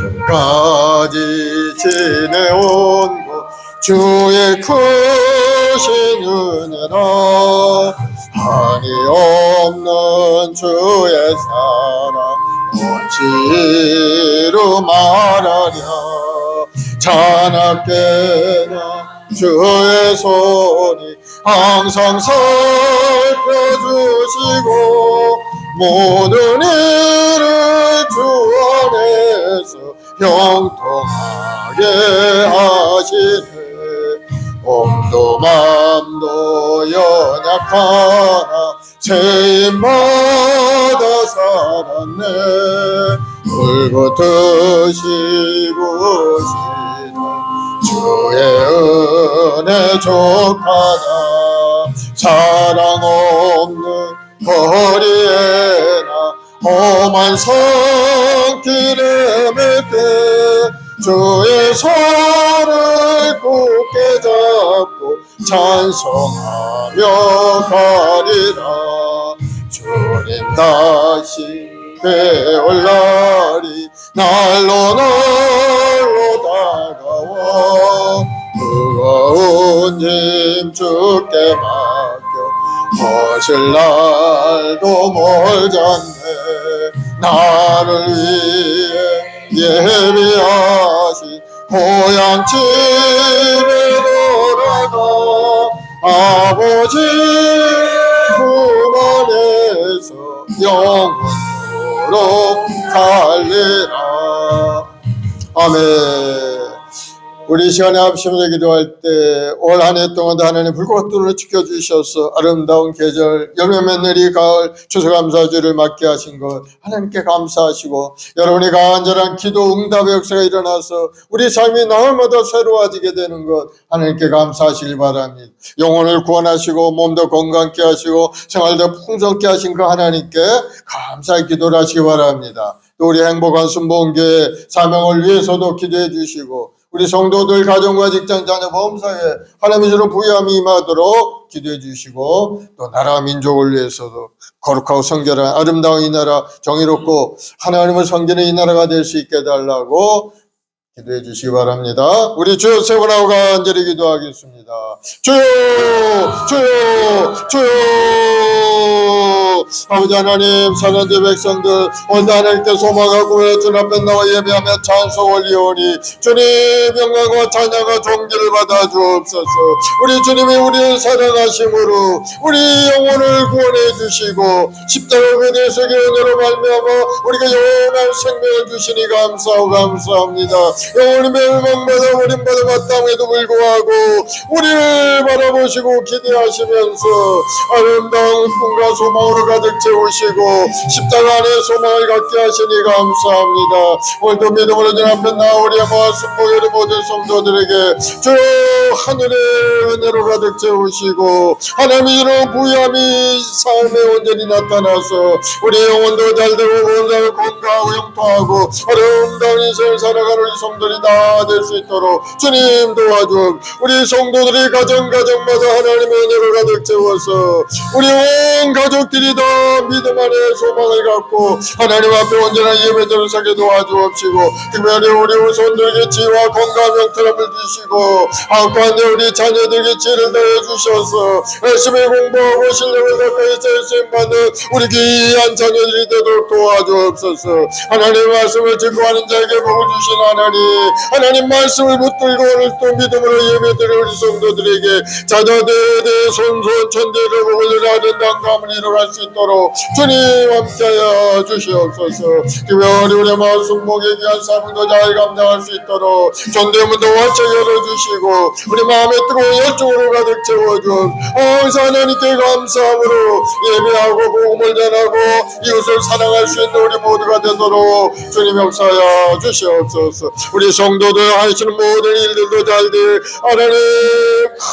D: 지금까지 지내온 것 주의 크신 은혜라 한이 없는 주의 사랑 어찌로 말하랴 자나깨나 주의 손이 항상 살펴주시고 모든 일을 주 안에서 형통하게 하시네 몸도 맘도 연약하나 죄인마다 살았네 울고 드시고 주의 은혜 족하나 사랑 없는 거리에나 험한 산길에 맬때 주의 손을 굳게 잡고 찬송하며 가리라 주님 다시 배울 날이 날로 다가와 무거운 힘 주께 맡겨 거실 날도 멀잖네 나를 위해 예비하신 고향 집에 돌아가 아버지 품 안에서 영원토록 살리라 아멘. 우리 시간에 합심해서 기도할 때 올 한 해 동안도 하나님 불꽃 눈으로 지켜주셔서 아름다운 계절 열매 맺는 이 가을 추수감사주를 맞게 하신 것 하나님께 감사하시고 여러분이 간절한 기도 응답의 역사가 일어나서 우리 삶이 날마다 새로워지게 되는 것 하나님께 감사하시길 바랍니다. 영혼을 구원하시고 몸도 건강케 하시고 생활도 풍성케 하신 그 하나님께 감사의 기도를 하시기 바랍니다. 또 우리 행복한 순복음교회 사명을 위해서도 기도해 주시고 우리 성도들 가정과 직장 자녀 범사에 하나님의 주로 부유함이 임하도록 기도해 주시고 또 나라 민족을 위해서도 거룩하고 성결한 아름다운 이 나라 정의롭고 하나님을 섬기는 이 나라가 될 수 있게 해달라고 기도해 주시기 바랍니다. 우리 주여 세 번 하고 간절히 기도하겠습니다. 주여 주여 주여 아버지 하나님 사랑제 백성들 오늘 하나님께 소망하고 주 앞에 나와 예배하며 찬송 올리오니 주님 영광과 찬양과 존귀를 받아 주옵소서. 우리 주님이 우리를 사랑하심으로 우리 영혼을 구원해 주시고 십자가 그대에서 은혜로 말미암아 우리가 영원한 생명을 주시니 감사하고 감사합니다. 영원히 멸망받아 버림받아 마땅함에도 불구하고 우리를 바라보시고 기대하시면서 아름다운 꿈과 소망으로 가득 채우시고 십자가 안에 소망을 갖게 하시니 감사합니다. 오늘도 믿음으로 주 앞에 나오려 순복의 모든 성도들에게 주 하늘의 은혜로 가득 채우시고 하나님의 이런 부유함이 삶에 온전히 나타나서 우리의 영혼도 잘되고 건강하고 영통하고 아름다운 인생을 살아가는 우리 성도들이 다 될 수 있도록 주님 도와주 우리 성도들이 가정마다 하나님의 은혜로 가득 채워서 우리 온 가족들이 다 믿음 안에 소망을 갖고 하나님 앞에 온전한 예배드리는 사게 도와주옵시고 특별히 우리 후손들에게 지혜와 건강 영토를 주시고 한가운데 우리 자녀들에게 지혜를 더해 주셔서 열심히 공부하고 실력을 가까이 쓰임받는 우리 귀한 자녀들이 되도록 도와주옵소서. 하나님의 말씀을 증거하는 자에게 복을 주신 하나님 하나님 말씀을 붙들고 오늘 또 믿음으로 예배드릴 우리 성도들에게 자자대대 손손 천대를 보고 아름다운 감을 이뤄갈 수 있도록 주님 함께하여 주시옵소서. 특별히 우리 마음 숙목에 귀한 삶도 잘 감당할 수 있도록 전대문도 활짝 열어주시고 우리 마음에 뜨거운 열정으로 가득 채워준 하나님께 감사함으로 예배하고 복음을 전하고 이웃을 사랑할 수 있는 우리 모두가 되도록 주님 역사하여 주시옵소서. 우리 성도들 하시는 모든 일들도 잘돼 하나님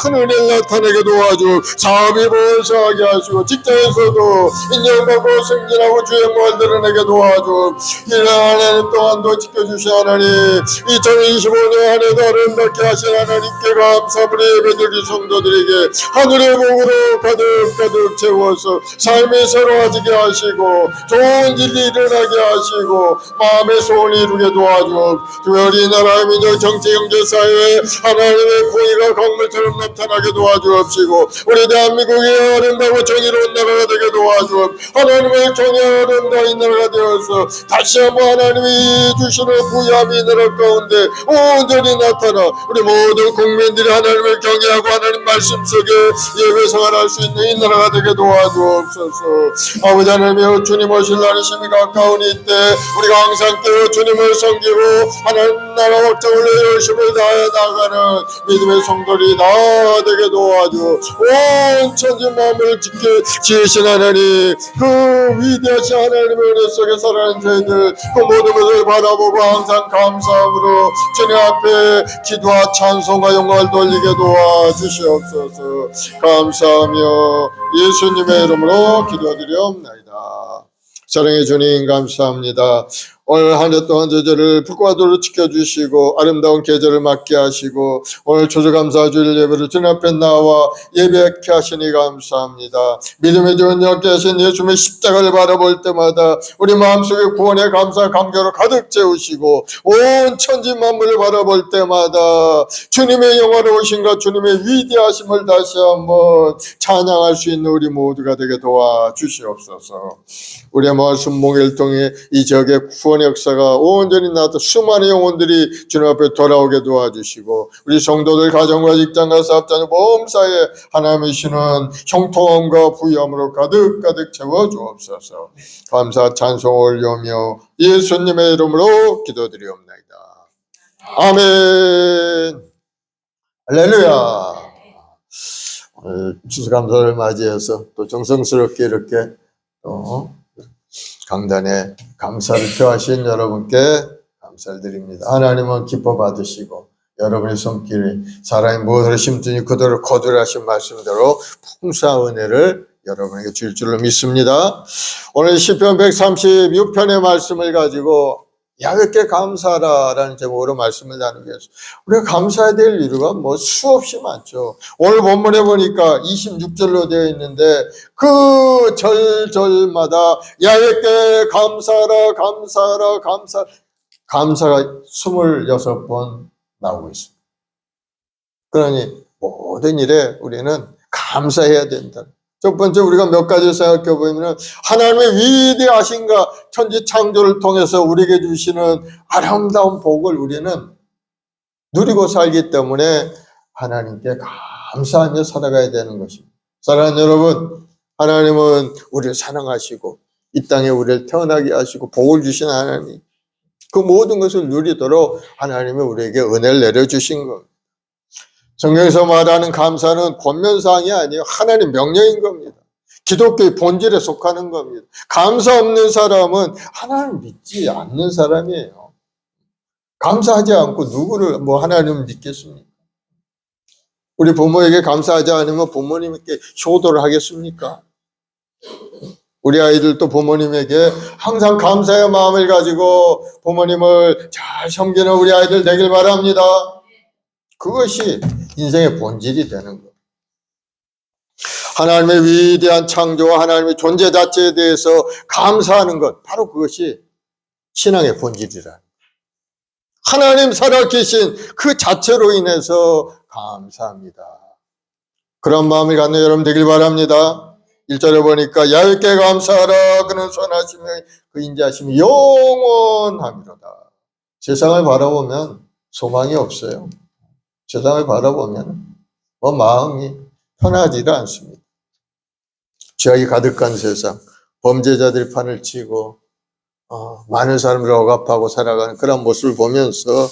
D: 큰 은혜를 나타내게 도와주 사업이 번성하게 하시고 직장에서도 인정받고 승진하고 주행을 드러내게 도와주 이런 한 해 동안도 지켜주신 하나님 2025년 한 해도 아름답게 하신 하나님께 감사를 예배드릴 성도들에게 하늘의 복으로 가득 채워서 삶이 새로워지게 하시고 좋은 일이 일어나게 하시고 마음의 소원이 이루게 도와주 특별히 나라의 민족 정치 경제 사회에 하나님의 공의가 강물처럼 나타나게 도와주옵시고 우리 대한민국이 아름다고 정의로운 나라가 되게 도와주 하나님의 정의 아름다운 나라가 되어서 다시 한번 하나님이 주시는 부유함이 이 나라 가운데 온전히 나타나 우리 모든 국민들이 하나님을 경외하고 하나님 말씀 속에 예배 생활할 수 있는 이 나라가 되게 도와주옵소서. 아버지 하나님의 주님 오실 날이 심히 가까운 이때 우리가 항상 깨어 주님을 섬기고 하나님 나라 확장을 위해 열심을 다해 나가는 믿음의 성도들이 다 되게 도와주 온 천지 마음을 지으신 하나님 그 위대하신 하나님의 은혜 속에 살아가는 저희들 그 모든 것을 바라보고 항상 감사함으로 주님 앞에 기도와 찬송과 영광을 돌리게 도와주시옵소서. 감사하며 예수님의 이름으로 기도드리옵나이다. 사랑의 주님 감사합니다. 오늘 한 해 동안 저희를 불과 도로 지켜주시고 아름다운 계절을 맞게 하시고 오늘 추수감사주일 예배를 주님 앞에 나와 예배케 하시니 감사합니다. 믿음의 주님 함께 하신 예수님의 십자가를 바라볼 때마다 우리 마음속에 구원의 감사 감격으로 가득 채우시고 온 천지 만물을 바라볼 때마다 주님의 영화로우신가 주님의 위대하심을 다시 한번 찬양할 수 있는 우리 모두가 되게 도와주시옵소서. 우리의 말씀 목요일 통해 이 지역의 구원 역사가 온전히 나타 수많은 영혼들이 주님 앞에 돌아오게 도와주시고 우리 성도들 가정과 직장과 사업자는 몸사에 하나님이 주시는 형통함과 부유함으로 가득 채워주옵소서. 감사 찬송 올려며 예수님의 이름으로 기도드리옵나이다. 아멘. 할렐루야. 오늘 추수감사를 맞이해서 또 정성스럽게 이렇게 또 강단에 감사를 표하신 여러분께 감사를 드립니다. 하나님은 기뻐 받으시고 여러분의 손길이 사람이 무엇을 심든지 그대로 거두라신 말씀대로 풍성한 은혜를 여러분에게 줄 줄로 믿습니다. 오늘 시편 136편의 말씀을 가지고 야훼께 감사하라라는 제목으로 말씀을 나누겠습니다. 우리가 감사해야 될 이유가 수없이 많죠. 오늘 본문에 보니까 26절로 되어 있는데 그 절절마다 야훼께 감사하라 감사가 26번 나오고 있습니다. 그러니 모든 일에 우리는 감사해야 된다. 첫 번째 우리가 몇 가지 생각해 보면 하나님의 위대하신가 천지 창조를 통해서 우리에게 주시는 아름다운 복을 우리는 누리고 살기 때문에 하나님께 감사하며 살아가야 되는 것입니다. 사랑하는 여러분, 하나님은 우리를 사랑하시고 이 땅에 우리를 태어나게 하시고 복을 주신 하나님, 그 모든 것을 누리도록 하나님이 우리에게 은혜를 내려주신 겁니다. 성경에서 말하는 감사는 권면사항이 아니에요. 하나님 명령인 겁니다. 기독교의 본질에 속하는 겁니다. 감사 없는 사람은 하나님 믿지 않는 사람이에요. 감사하지 않고 누구를 하나님을 믿겠습니까? 우리 부모에게 감사하지 않으면 부모님께 효도를 하겠습니까? 우리 아이들도 부모님에게 항상 감사의 마음을 가지고 부모님을 잘 섬기는 우리 아이들 되길 바랍니다. 그것이 인생의 본질이 되는 거예요. 하나님의 위대한 창조와 하나님의 존재 자체에 대해서 감사하는 것, 바로 그것이 신앙의 본질이라. 하나님 살아계신 그 자체로 인해서 감사합니다. 그런 마음을 갖는 여러분 되길 바랍니다. 1절에 보니까 야훼께 감사하라 그는 선하시며 그 인자하심이 영원하미로다. 세상을 바라보면 소망이 없어요. 세상을 바라보면 마음이 편하지가 않습니다. 죄악이 가득한 세상, 범죄자들이 판을 치고 많은 사람들을 억압하고 살아가는 그런 모습을 보면서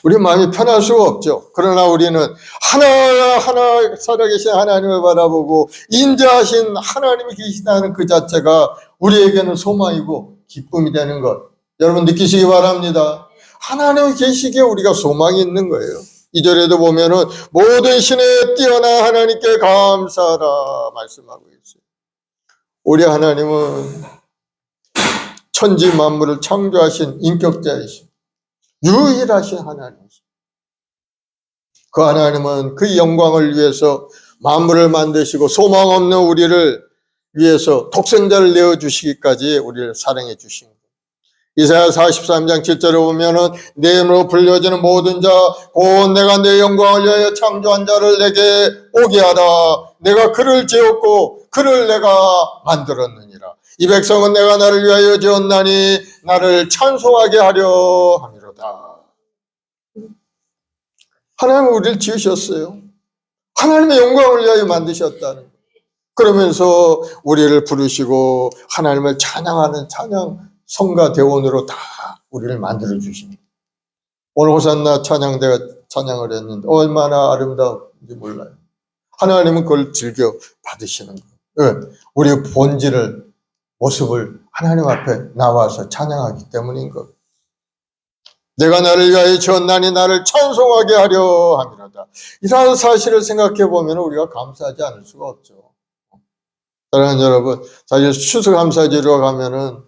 D: 우리 마음이 편할 수가 없죠. 그러나 우리는 하나 살아계신 하나님을 바라보고 인자하신 하나님이 계시다는 그 자체가 우리에게는 소망이고 기쁨이 되는 것, 여러분 느끼시기 바랍니다. 하나님이 계시기에 우리가 소망이 있는 거예요. 2절에도 보면은 모든 신에 뛰어난 하나님께 감사하라 말씀하고 있어요. 우리 하나님은 천지 만물을 창조하신 인격자이신 유일하신 하나님이십니다. 그 하나님은 그 영광을 위해서 만물을 만드시고 소망 없는 우리를 위해서 독생자를 내어주시기까지 우리를 사랑해 주신 거예요. 이사야 43장 7절에 보면은 내 이름으로 불려지는 모든 자 곧 내가 내 영광을 위하여 창조한 자를 내게 오게 하라. 내가 그를 지었고 그를 내가 만들었느니라. 이 백성은 내가 나를 위하여 지었나니 나를 찬송하게 하려 함이로다. 하나님은 우리를 지으셨어요. 하나님의 영광을 위하여 만드셨다는 거예요. 그러면서 우리를 부르시고 하나님을 찬양하는 찬양 성가 대원으로 다 우리를 만들어 주십니다. 오늘 호산나 찬양대가 찬양을 했는데 얼마나 아름다운지 몰라요. 하나님은 그걸 즐겨 받으시는 거예요. 우리의 본질을 모습을 하나님 앞에 나와서 찬양하기 때문인 것. 내가 나를 위하여 지었나니 나를 찬송하게 하려 함이로다. 이러한 사실을 생각해 보면 우리가 감사하지 않을 수가 없죠. 사랑하는 여러분, 사실 추수감사제로 가면은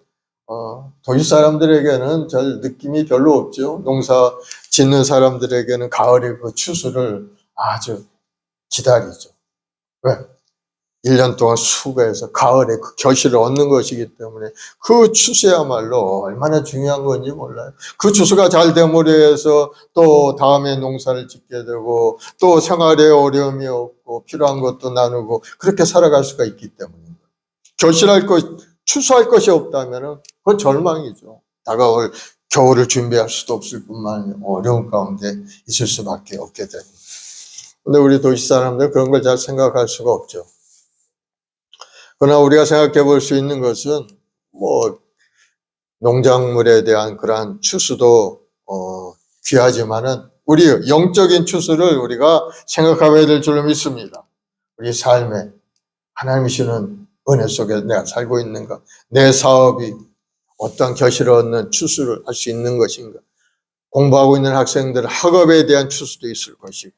D: 도시 사람들에게는 별 느낌이 별로 없죠. 농사 짓는 사람들에게는 가을의 그 추수를 아주 기다리죠. 왜? 1년 동안 수고해서 가을에 그 결실을 얻는 것이기 때문에 그 추수야말로 얼마나 중요한 건지 몰라요. 그 추수가 잘 됨으로 해서 또 다음에 농사를 짓게 되고 또 생활에 어려움이 없고 필요한 것도 나누고 그렇게 살아갈 수가 있기 때문입니다. 결실할 것, 추수할 것이 없다면 그건 절망이죠. 다가올 겨울을 준비할 수도 없을 뿐만 아니라 어려운 가운데 있을 수밖에 없게 됩니다. 근데 우리 도시 사람들 그런 걸 잘 생각할 수가 없죠. 그러나 우리가 생각해 볼 수 있는 것은 농작물에 대한 그러한 추수도 귀하지만은 우리 영적인 추수를 우리가 생각해야 될 줄로 믿습니다. 우리 삶에 하나님이 주는 은혜 속에 내가 살고 있는가? 내 사업이 어떤 결실을 얻는 추수를 할 수 있는 것인가? 공부하고 있는 학생들 학업에 대한 추수도 있을 것이고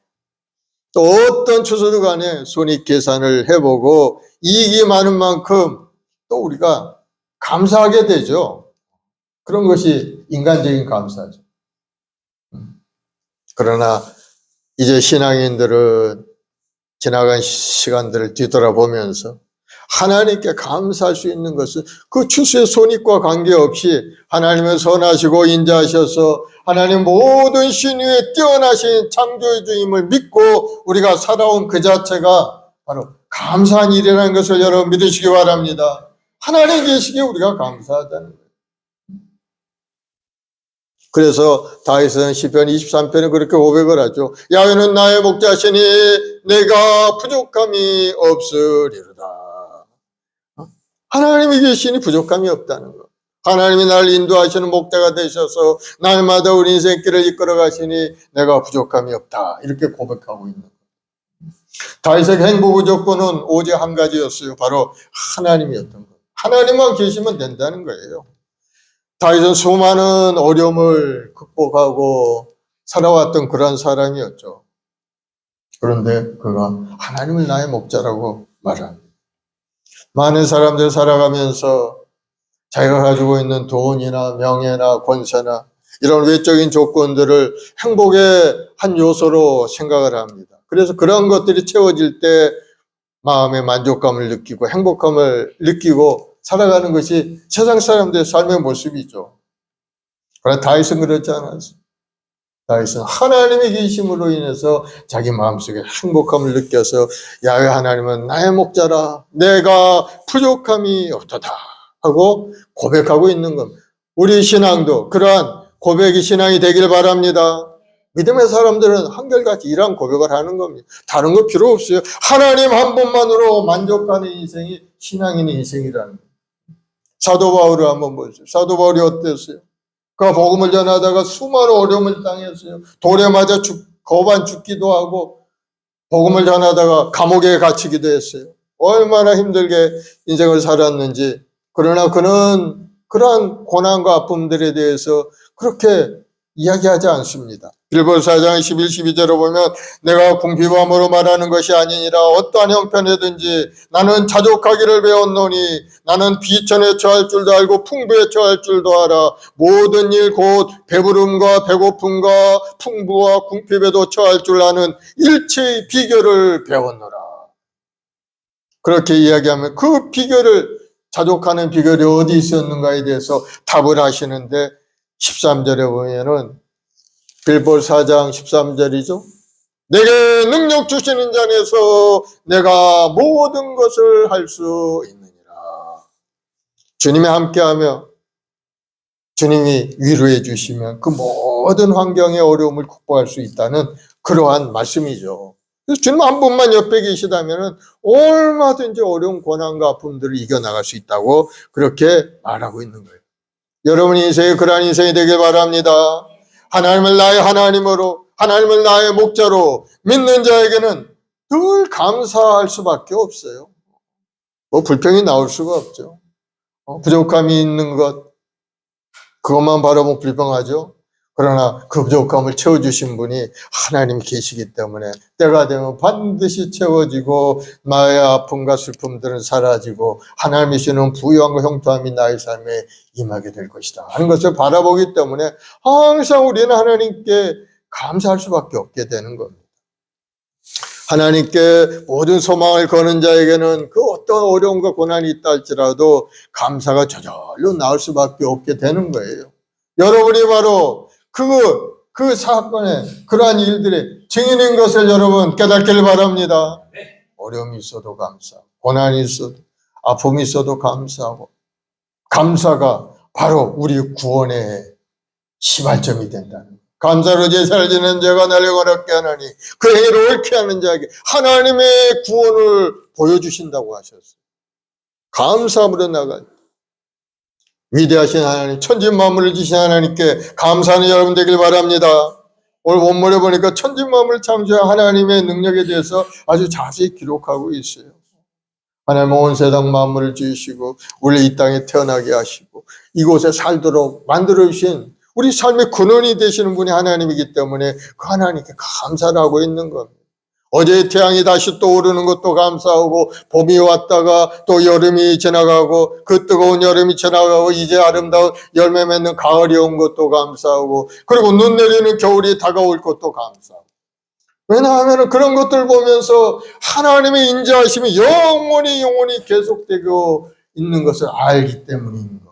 D: 또 어떤 추수도 간에 손익계산을 해보고 이익이 많은 만큼 또 우리가 감사하게 되죠. 그런 것이 인간적인 감사죠. 그러나 이제 신앙인들은 지나간 시간들을 뒤돌아보면서 하나님께 감사할 수 있는 것은 그 추수의 손익과 관계없이 하나님은 선하시고 인자하셔서 하나님 모든 신 위에 뛰어나신 창조주임을 믿고 우리가 살아온 그 자체가 바로 감사한 일이라는 것을 여러분 믿으시기 바랍니다. 하나님 계시기에 우리가 감사하다는 거예요. 그래서 다윗은 시편 23편에 그렇게 고백을 하죠. 야훼는 나의 목자시니 내가 부족함이 없으리로다. 하나님이 계시니 부족함이 없다는 것. 하나님이 나를 인도하시는 목자가 되셔서 날마다 우리 인생길을 이끌어 가시니 내가 부족함이 없다. 이렇게 고백하고 있는 거예요. 다윗의 행복의 조건은 오직 한 가지였어요. 바로 하나님이었던 거예요. 하나님만 계시면 된다는 거예요. 다윗은 수많은 어려움을 극복하고 살아왔던 그런 사람이었죠. 그런데 그가 하나님을 나의 목자라고 말합니다. 많은 사람들 살아가면서 자기가 가지고 있는 돈이나 명예나 권세나 이런 외적인 조건들을 행복의 한 요소로 생각을 합니다. 그래서 그런 것들이 채워질 때 마음의 만족감을 느끼고 행복감을 느끼고 살아가는 것이 세상 사람들의 삶의 모습이죠. 그러나 다윗은 그렇지 않았어요. 다윗은 하나님이 계심으로 인해서 자기 마음속에 행복함을 느껴서 야훼 하나님은 나의 목자라 내가 부족함이 없도다 하고 고백하고 있는 겁니다. 우리 신앙도 그러한 고백이 신앙이 되길 바랍니다. 믿음의 사람들은 한결같이 이러한 고백을 하는 겁니다. 다른 거 필요 없어요. 하나님 한 분만으로 만족하는 인생이 신앙인의 인생이라는 거예요. 사도 바울을 한번 보세요. 사도 바울이 어땠어요? 그가 복음을 전하다가 수많은 어려움을 당했어요. 돌에 맞아 거반 죽기도 하고 복음을 전하다가 감옥에 갇히기도 했어요. 얼마나 힘들게 인생을 살았는지. 그러나 그는 그러한 고난과 아픔들에 대해서 그렇게 이야기하지 않습니다. 빌보서 4장 11, 12절을 보면 내가 궁핍함으로 말하는 것이 아니니라 어떠한 형편이든지 나는 자족하기를 배웠노니 나는 비천에 처할 줄도 알고 풍부에 처할 줄도 알아 모든 일 곧 배부름과 배고픔과 풍부와 궁핍에도 처할 줄 아는 일체의 비결을 배웠노라. 그렇게 이야기하면 그 비결을 자족하는 비결이 어디 있었는가에 대해서 답을 하시는데 13절에 보면은 빌보서 4장 13절이죠. 내게 능력 주시는 자 안에서 내가 모든 것을 할 수 있느니라. 주님이 함께하며 주님이 위로해 주시면 그 모든 환경의 어려움을 극복할 수 있다는 그러한 말씀이죠. 그래서 주님 한 분만 옆에 계시다면 얼마든지 어려운 고난과 아픔들을 이겨나갈 수 있다고 그렇게 말하고 있는 거예요. 여러분 인생이 그러한 인생이 되길 바랍니다. 하나님을 나의 하나님으로, 하나님을 나의 목자로 믿는 자에게는 늘 감사할 수밖에 없어요. 뭐 불평이 나올 수가 없죠. 부족함이 있는 것, 그것만 바라보면 불평하죠. 그러나 그 부족함을 채워주신 분이 하나님이 계시기 때문에 때가 되면 반드시 채워지고 나의 아픔과 슬픔들은 사라지고 하나님이 주시는 부유함과 형통함이 나의 삶에 임하게 될 것이다 하는 것을 바라보기 때문에 항상 우리는 하나님께 감사할 수밖에 없게 되는 겁니다. 하나님께 모든 소망을 거는 자에게는 그 어떤 어려움과 고난이 있다 할지라도 감사가 저절로 나올 수밖에 없게 되는 거예요. 여러분이 바로 그 사건의 그러한 일들의 증인인 것을 여러분 깨닫기를 바랍니다. 어려움이 있어도 감사하고, 고난이 있어도, 아픔이 있어도 감사하고, 감사가 바로 우리 구원의 시발점이 된다는 거예요. 감사로 제사를 지는 자가 나를 어렵게 하나니 그 행위를 옳게 하는 자에게 하나님의 구원을 보여주신다고 하셨어요. 감사함으로 나가요. 위대하신 하나님, 천지 만물을 지신 하나님께 감사하는 여러분 되길 바랍니다. 오늘 본문에 보니까 천지 만물을 창조한 하나님의 능력에 대해서 아주 자세히 기록하고 있어요. 하나님은 온 세상 만물을 지으시고 우리 이 땅에 태어나게 하시고 이곳에 살도록 만들어 주신 우리 삶의 근원이 되시는 분이 하나님이기 때문에 그 하나님께 감사를 하고 있는 겁니다. 어제의 태양이 다시 또 오르는 것도 감사하고 봄이 왔다가 또 여름이 지나가고 그 뜨거운 여름이 지나가고 이제 아름다운 열매 맺는 가을이 온 것도 감사하고 그리고 눈 내리는 겨울이 다가올 것도 감사하고 왜냐하면 그런 것들 보면서 하나님의 인자하심이 영원히 계속되고 있는 것을 알기 때문인 겁니다.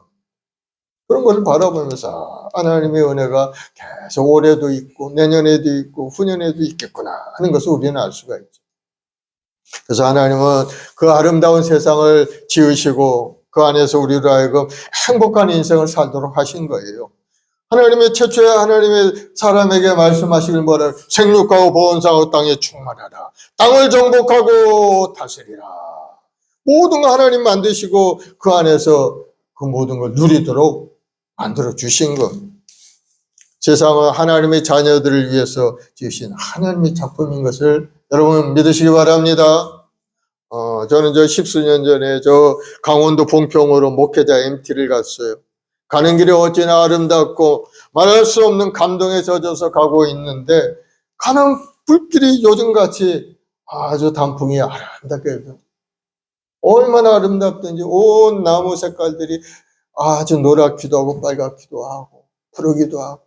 D: 그런 것을 바라보면서 하나님의 은혜가 계속 올해도 있고 내년에도 있고 후년에도 있겠구나 하는 것을 우리는 알 수가 있죠. 그래서 하나님은 그 아름다운 세상을 지으시고 그 안에서 우리로 하여금 행복한 인생을 살도록 하신 거예요. 하나님의 최초의 하나님의 사람에게 말씀하시길 뭐라 생육하고 보온상하고 땅에 충만하라. 땅을 정복하고 다스리라. 모든 거 하나님 만드시고 그 안에서 그 모든 걸 누리도록 만들어 주신 겁니다. 세상은 하나님의 자녀들을 위해서 지으신 하나님의 작품인 것을 여러분 믿으시기 바랍니다. 저는 저 십수년 전에 저 강원도 봉평으로 목회자 MT를 갔어요. 가는 길이 어찌나 아름답고 말할 수 없는 감동에 젖어서 가고 있는데 가는 불길이 요즘같이 아주 단풍이 아름답게 얼마나 아름답든지 온 나무 색깔들이 아주 노랗기도 하고 빨갛기도 하고 푸르기도 하고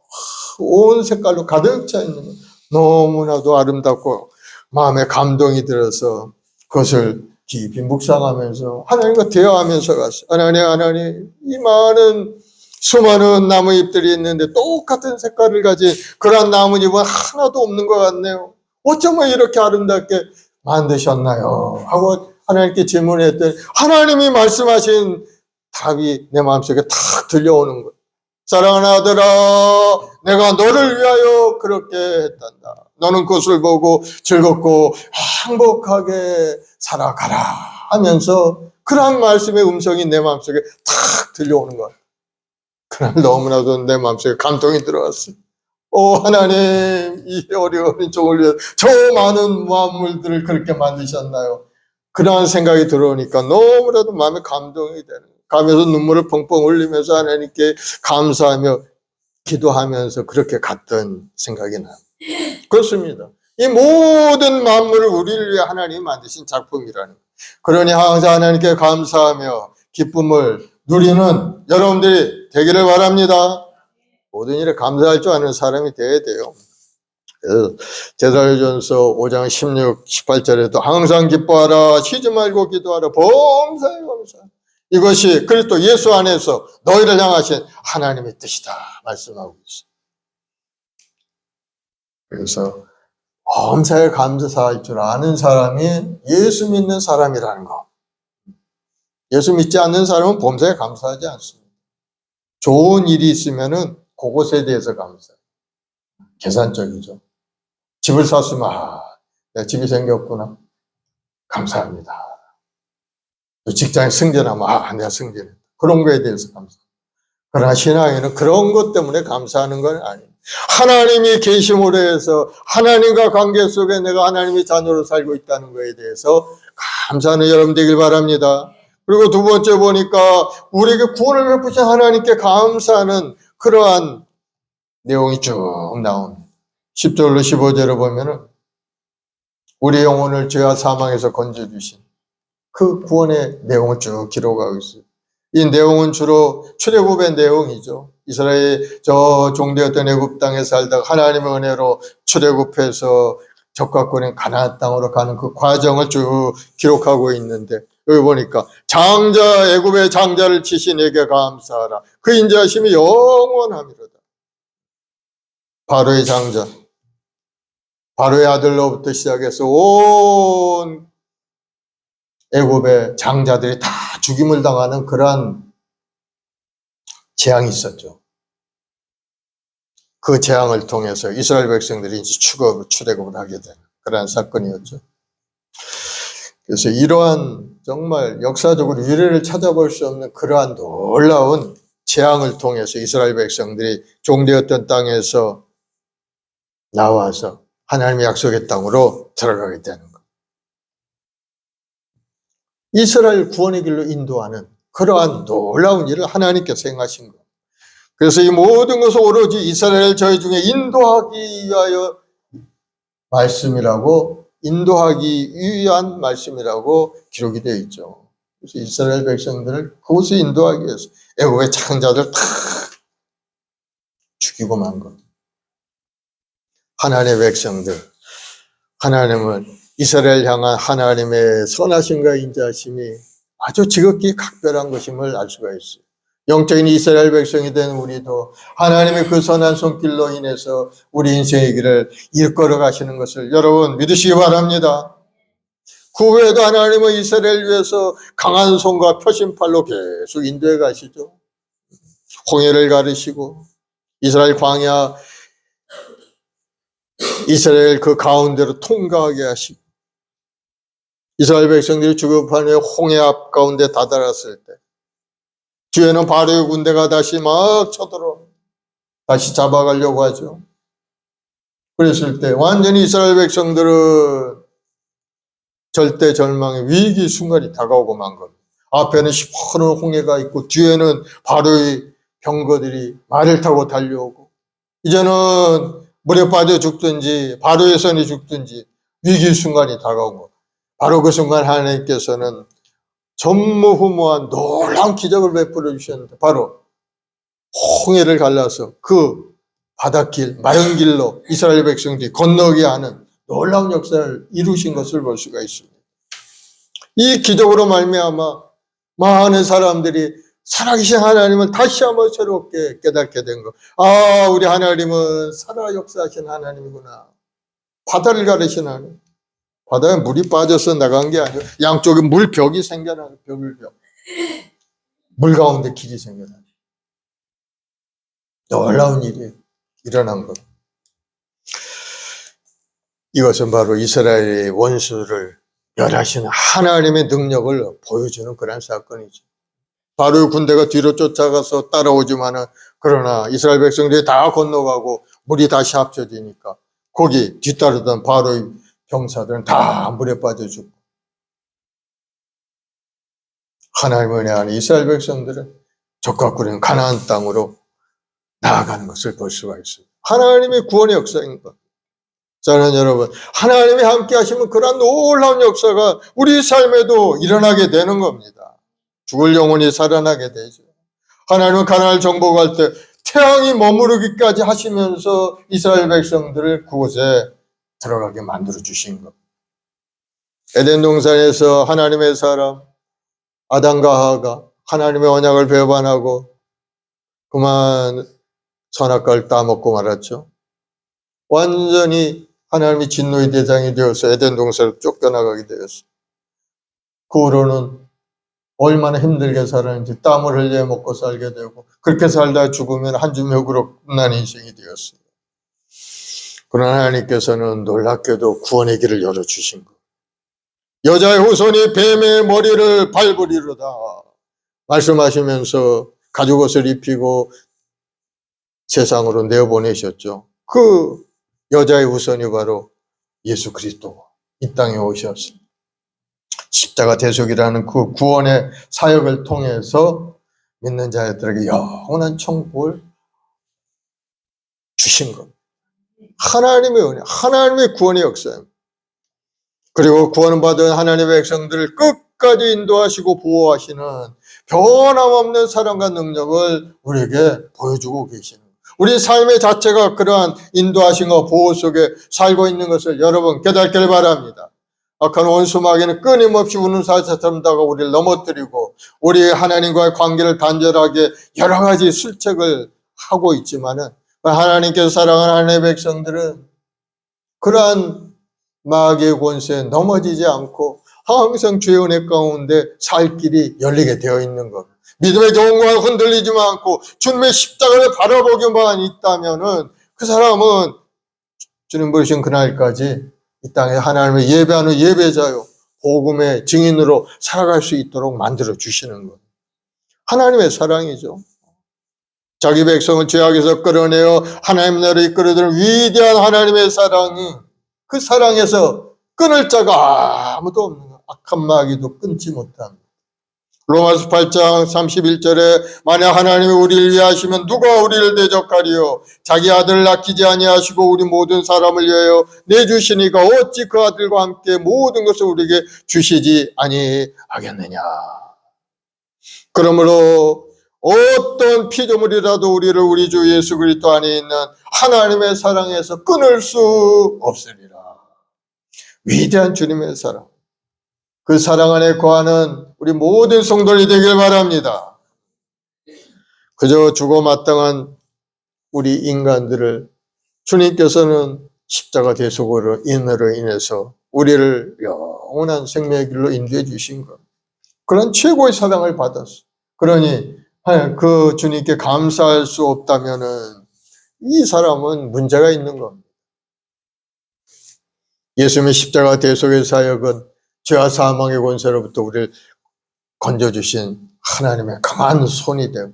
D: 온 색깔로 가득 차 있는 거 너무나도 아름답고 마음에 감동이 들어서 그것을 깊이 묵상하면서 하나님과 대화하면서 갔어요. 하나님 이 많은 수많은 나무잎들이 있는데 똑같은 색깔을 가진 그런 나뭇잎은 하나도 없는 것 같네요. 어쩌면 이렇게 아름답게 만드셨나요? 하고 하나님께 질문했더니 하나님이 말씀하신 답이 내 마음속에 탁 들려오는 거예요. 사랑하는 아들아, 내가 너를 위하여 그렇게 했단다. 너는 그것을 보고 즐겁고 행복하게 살아가라 하면서 그러한 말씀의 음성이 내 마음속에 탁 들려오는 것 같아요. 그날 너무나도 내 마음속에 감동이 들어왔어요. 오 하나님, 이 어려운 종을 위해 저 많은 만물들을 그렇게 만드셨나요? 그러한 생각이 들어오니까 너무나도 마음에 감동이 되는 거예요. 가면서 눈물을 펑펑 흘리면서 하나님께 감사하며 기도하면서 그렇게 갔던 생각이 나요. 그렇습니다. 이 모든 만물을 우리를 위해 하나님이 만드신 작품이라는 거예요. 그러니 항상 하나님께 감사하며 기쁨을 누리는 여러분들이 되기를 바랍니다. 모든 일에 감사할 줄 아는 사람이 되어야 돼요. 그래서 제사전서 5장 16, 18절에도 항상 기뻐하라, 쉬지 말고 기도하라, 범사에 감사하라. 이것이 그리스도 예수 안에서 너희를 향하신 하나님의 뜻이다 말씀하고 있어요. 그래서 범사에 감사할 줄 아는 사람이 예수 믿는 사람이라는 거. 예수 믿지 않는 사람은 범사에 감사하지 않습니다. 좋은 일이 있으면은 그것에 대해서 감사해요. 계산적이죠. 집을 샀으면 내 집이 생겼구나. 감사합니다. 직장에 승진하면 내가 승진했다. 그런 거에 대해서 감사합니다. 그러나 신앙에는 그런 것 때문에 감사하는 건 아닙니다. 하나님이 계심으로 해서 하나님과 관계 속에 내가 하나님의 자녀로 살고 있다는 것에 대해서 감사하는 여러분 되길 바랍니다. 그리고 두 번째 보니까 우리에게 구원을 베푸신 하나님께 감사하는 그러한 내용이 쭉 나옵니다. 10절로 15절을 보면은 우리 영혼을 죄와 사망에서 건져주신 그 구원의 내용을 쭉 기록하고 있어요. 이 내용은 주로 출애굽의 내용이죠. 이스라엘 저 종되었던 애굽 땅에 살다가 하나님의 은혜로 출애굽해서 적과권인 가나안 땅으로 가는 그 과정을 쭉 기록하고 있는데 여기 보니까 장자 애굽의 장자를 치신 이에게 감사하라. 그 인자하심이 영원하미로다. 바로의 장자, 바로의 아들로부터 시작해서 온 애굽의 장자들이 다 죽임을 당하는 그러한 재앙이 있었죠. 그 재앙을 통해서 이스라엘 백성들이 이제 출애굽을 하게 되는 그러한 사건이었죠. 그래서 이러한 정말 역사적으로 유래를 찾아볼 수 없는 그러한 놀라운 재앙을 통해서 이스라엘 백성들이 종되었던 땅에서 나와서 하나님의 약속의 땅으로 들어가게 되는 것. 이스라엘 구원의 길로 인도하는 그러한 놀라운 일을 하나님께서 행하신 것. 그래서 이 모든 것을 오로지 이스라엘 저희 중에 인도하기 위하여 말씀이라고, 인도하기 위한 말씀이라고 기록이 되어 있죠. 그래서 이스라엘 백성들을 그곳에 인도하기 위해서 애굽의 장자들 다 죽이고 만 것. 하나님의 백성들, 하나님은 이스라엘 향한 하나님의 선하심과 인자하심이 아주 지극히 각별한 것임을 알 수가 있어요. 영적인 이스라엘 백성이 된 우리도 하나님의 그 선한 손길로 인해서 우리 인생의 길을 이끌어 가시는 것을 여러분 믿으시기 바랍니다. 그 후에도 하나님은 이스라엘을 위해서 강한 손과 표심팔로 계속 인도해 가시죠. 홍해를 가르시고 이스라엘 광야, 이스라엘 그 가운데로 통과하게 하시고 이스라엘 백성들이 죽음판에 홍해 앞 가운데 다다랐을 때 뒤에는 바로의 군대가 다시 막 쳐들어 다시 잡아가려고 하죠. 그랬을 때 완전히 이스라엘 백성들은 절대 절망의 위기 순간이 다가오고 만 겁니다. 앞에는 시퍼런 홍해가 있고 뒤에는 바로의 병거들이 말을 타고 달려오고 이제는 물에 빠져 죽든지 바로의 손에 죽든지 위기 순간이 다가온 것. 바로 그 순간 하나님께서는 전무후무한 놀라운 기적을 베풀어 주셨는데 바로 홍해를 갈라서 그 바닷길, 마른 길로 이스라엘 백성들이 건너게 하는 놀라운 역사를 이루신 것을 볼 수가 있습니다. 이 기적으로 말미암아 많은 사람들이 살아계신 하나님을 다시 한번 새롭게 깨닫게 된 것. 아, 우리 하나님은 살아 역사하신 하나님이구나. 바다를 가르신 하나님. 바다에 물이 빠져서 나간 게 아니고 양쪽에 물벽이 생겨나는 벽. 물 가운데 길이 생겨나요. 놀라운 일이 일어난 것. 이것은 바로 이스라엘의 원수를 멸하시는 하나님의 능력을 보여주는 그런 사건이죠. 바로의 군대가 뒤로 쫓아가서 따라오지만은 그러나 이스라엘 백성들이 다 건너가고 물이 다시 합쳐지니까 거기 뒤따르던 바로의 병사들은 다 물에 빠져 죽고, 하나님의 은혜 안에 이스라엘 백성들은 적각구린 가나안 땅으로 나아가는 것을 볼 수가 있습니다. 하나님의 구원의 역사인 것. 저는 여러분, 하나님이 함께 하시면 그런 놀라운 역사가 우리 삶에도 일어나게 되는 겁니다. 죽을 영혼이 살아나게 되죠. 하나님은 가나안을 정복할 때 태양이 머무르기까지 하시면서 이스라엘 백성들을 그곳에 들어가게 만들어 주신 것. 에덴 동산에서 하나님의 사람 아담과 하와가 하나님의 언약을 배반하고 그만 선악과를 따먹고 말았죠. 완전히 하나님이 진노의 대상이 되어서 에덴 동산으로 쫓겨나가게 되었어요. 그 후로는 얼마나 힘들게 살았는지 땀을 흘려 먹고 살게 되고, 그렇게 살다 죽으면 한 주먹으로 끝나는 인생이 되었어요. 그러나 하나님께서는 놀랍게도 구원의 길을 열어주신 것. 여자의 후손이 뱀의 머리를 밟으리로다 말씀하시면서 가죽옷을 입히고 세상으로 내어보내셨죠. 그 여자의 후손이 바로 예수 그리스도 이 땅에 오셨습니다. 십자가 대속이라는 그 구원의 사역을 통해서 믿는 자들에게 영원한 천국을 주신 것. 하나님의 은혜, 하나님의 구원의 역사입니다. 그리고 구원을 받은 하나님의 백성들을 끝까지 인도하시고 보호하시는 변함없는 사랑과 능력을 우리에게 보여주고 계시는 거예요. 우리 삶의 자체가 그러한 인도하심과 보호 속에 살고 있는 것을 여러분 깨닫기를 바랍니다. 악한 원수 마귀는 끊임없이 우는 사자처럼 다가 우리를 넘어뜨리고 우리 하나님과의 관계를 단절하게 여러 가지 술책을 하고 있지만은, 하나님께서 사랑하는 하나님의 백성들은 그러한 마귀의 권세에 넘어지지 않고 항상 주의 은혜 가운데 살 길이 열리게 되어 있는 것. 믿음의 경험과 흔들리지만 않고 주님의 십자가를 바라보기만 있다면은 그 사람은 주님 부르신 그날까지 이 땅에 하나님을 예배하는 예배자요, 복음의 증인으로 살아갈 수 있도록 만들어 주시는 것. 하나님의 사랑이죠. 자기 백성을 죄악에서 끌어내어 하나님 나라로 이끌어드는 위대한 하나님의 사랑이, 그 사랑에서 끊을 자가 아무도 없는 것. 악한 마귀도 끊지 못합니다. 로마서 8장 31절에 만약 하나님이 우리를 위하시면 누가 우리를 대적하리요? 자기 아들을 아끼지 아니하시고 우리 모든 사람을 위하여 내주시니까 어찌 그 아들과 함께 모든 것을 우리에게 주시지 아니하겠느냐. 그러므로 어떤 피조물이라도 우리를 우리 주 예수 그리스도 안에 있는 하나님의 사랑에서 끊을 수 없으리라. 위대한 주님의 사랑, 그 사랑 안에 거하는 우리 모든 성도들이 되길 바랍니다. 그저 죽어 마땅한 우리 인간들을 주님께서는 십자가 대속으로 인해서 우리를 영원한 생명의 길로 인도해 주신 것. 그런 최고의 사랑을 받았어. 그러니 그 주님께 감사할 수 없다면은 이 사람은 문제가 있는 겁니다. 예수님의 십자가 대속의 사역은 죄와 사망의 권세로부터 우리를 건져주신 하나님의 강한 손이 되고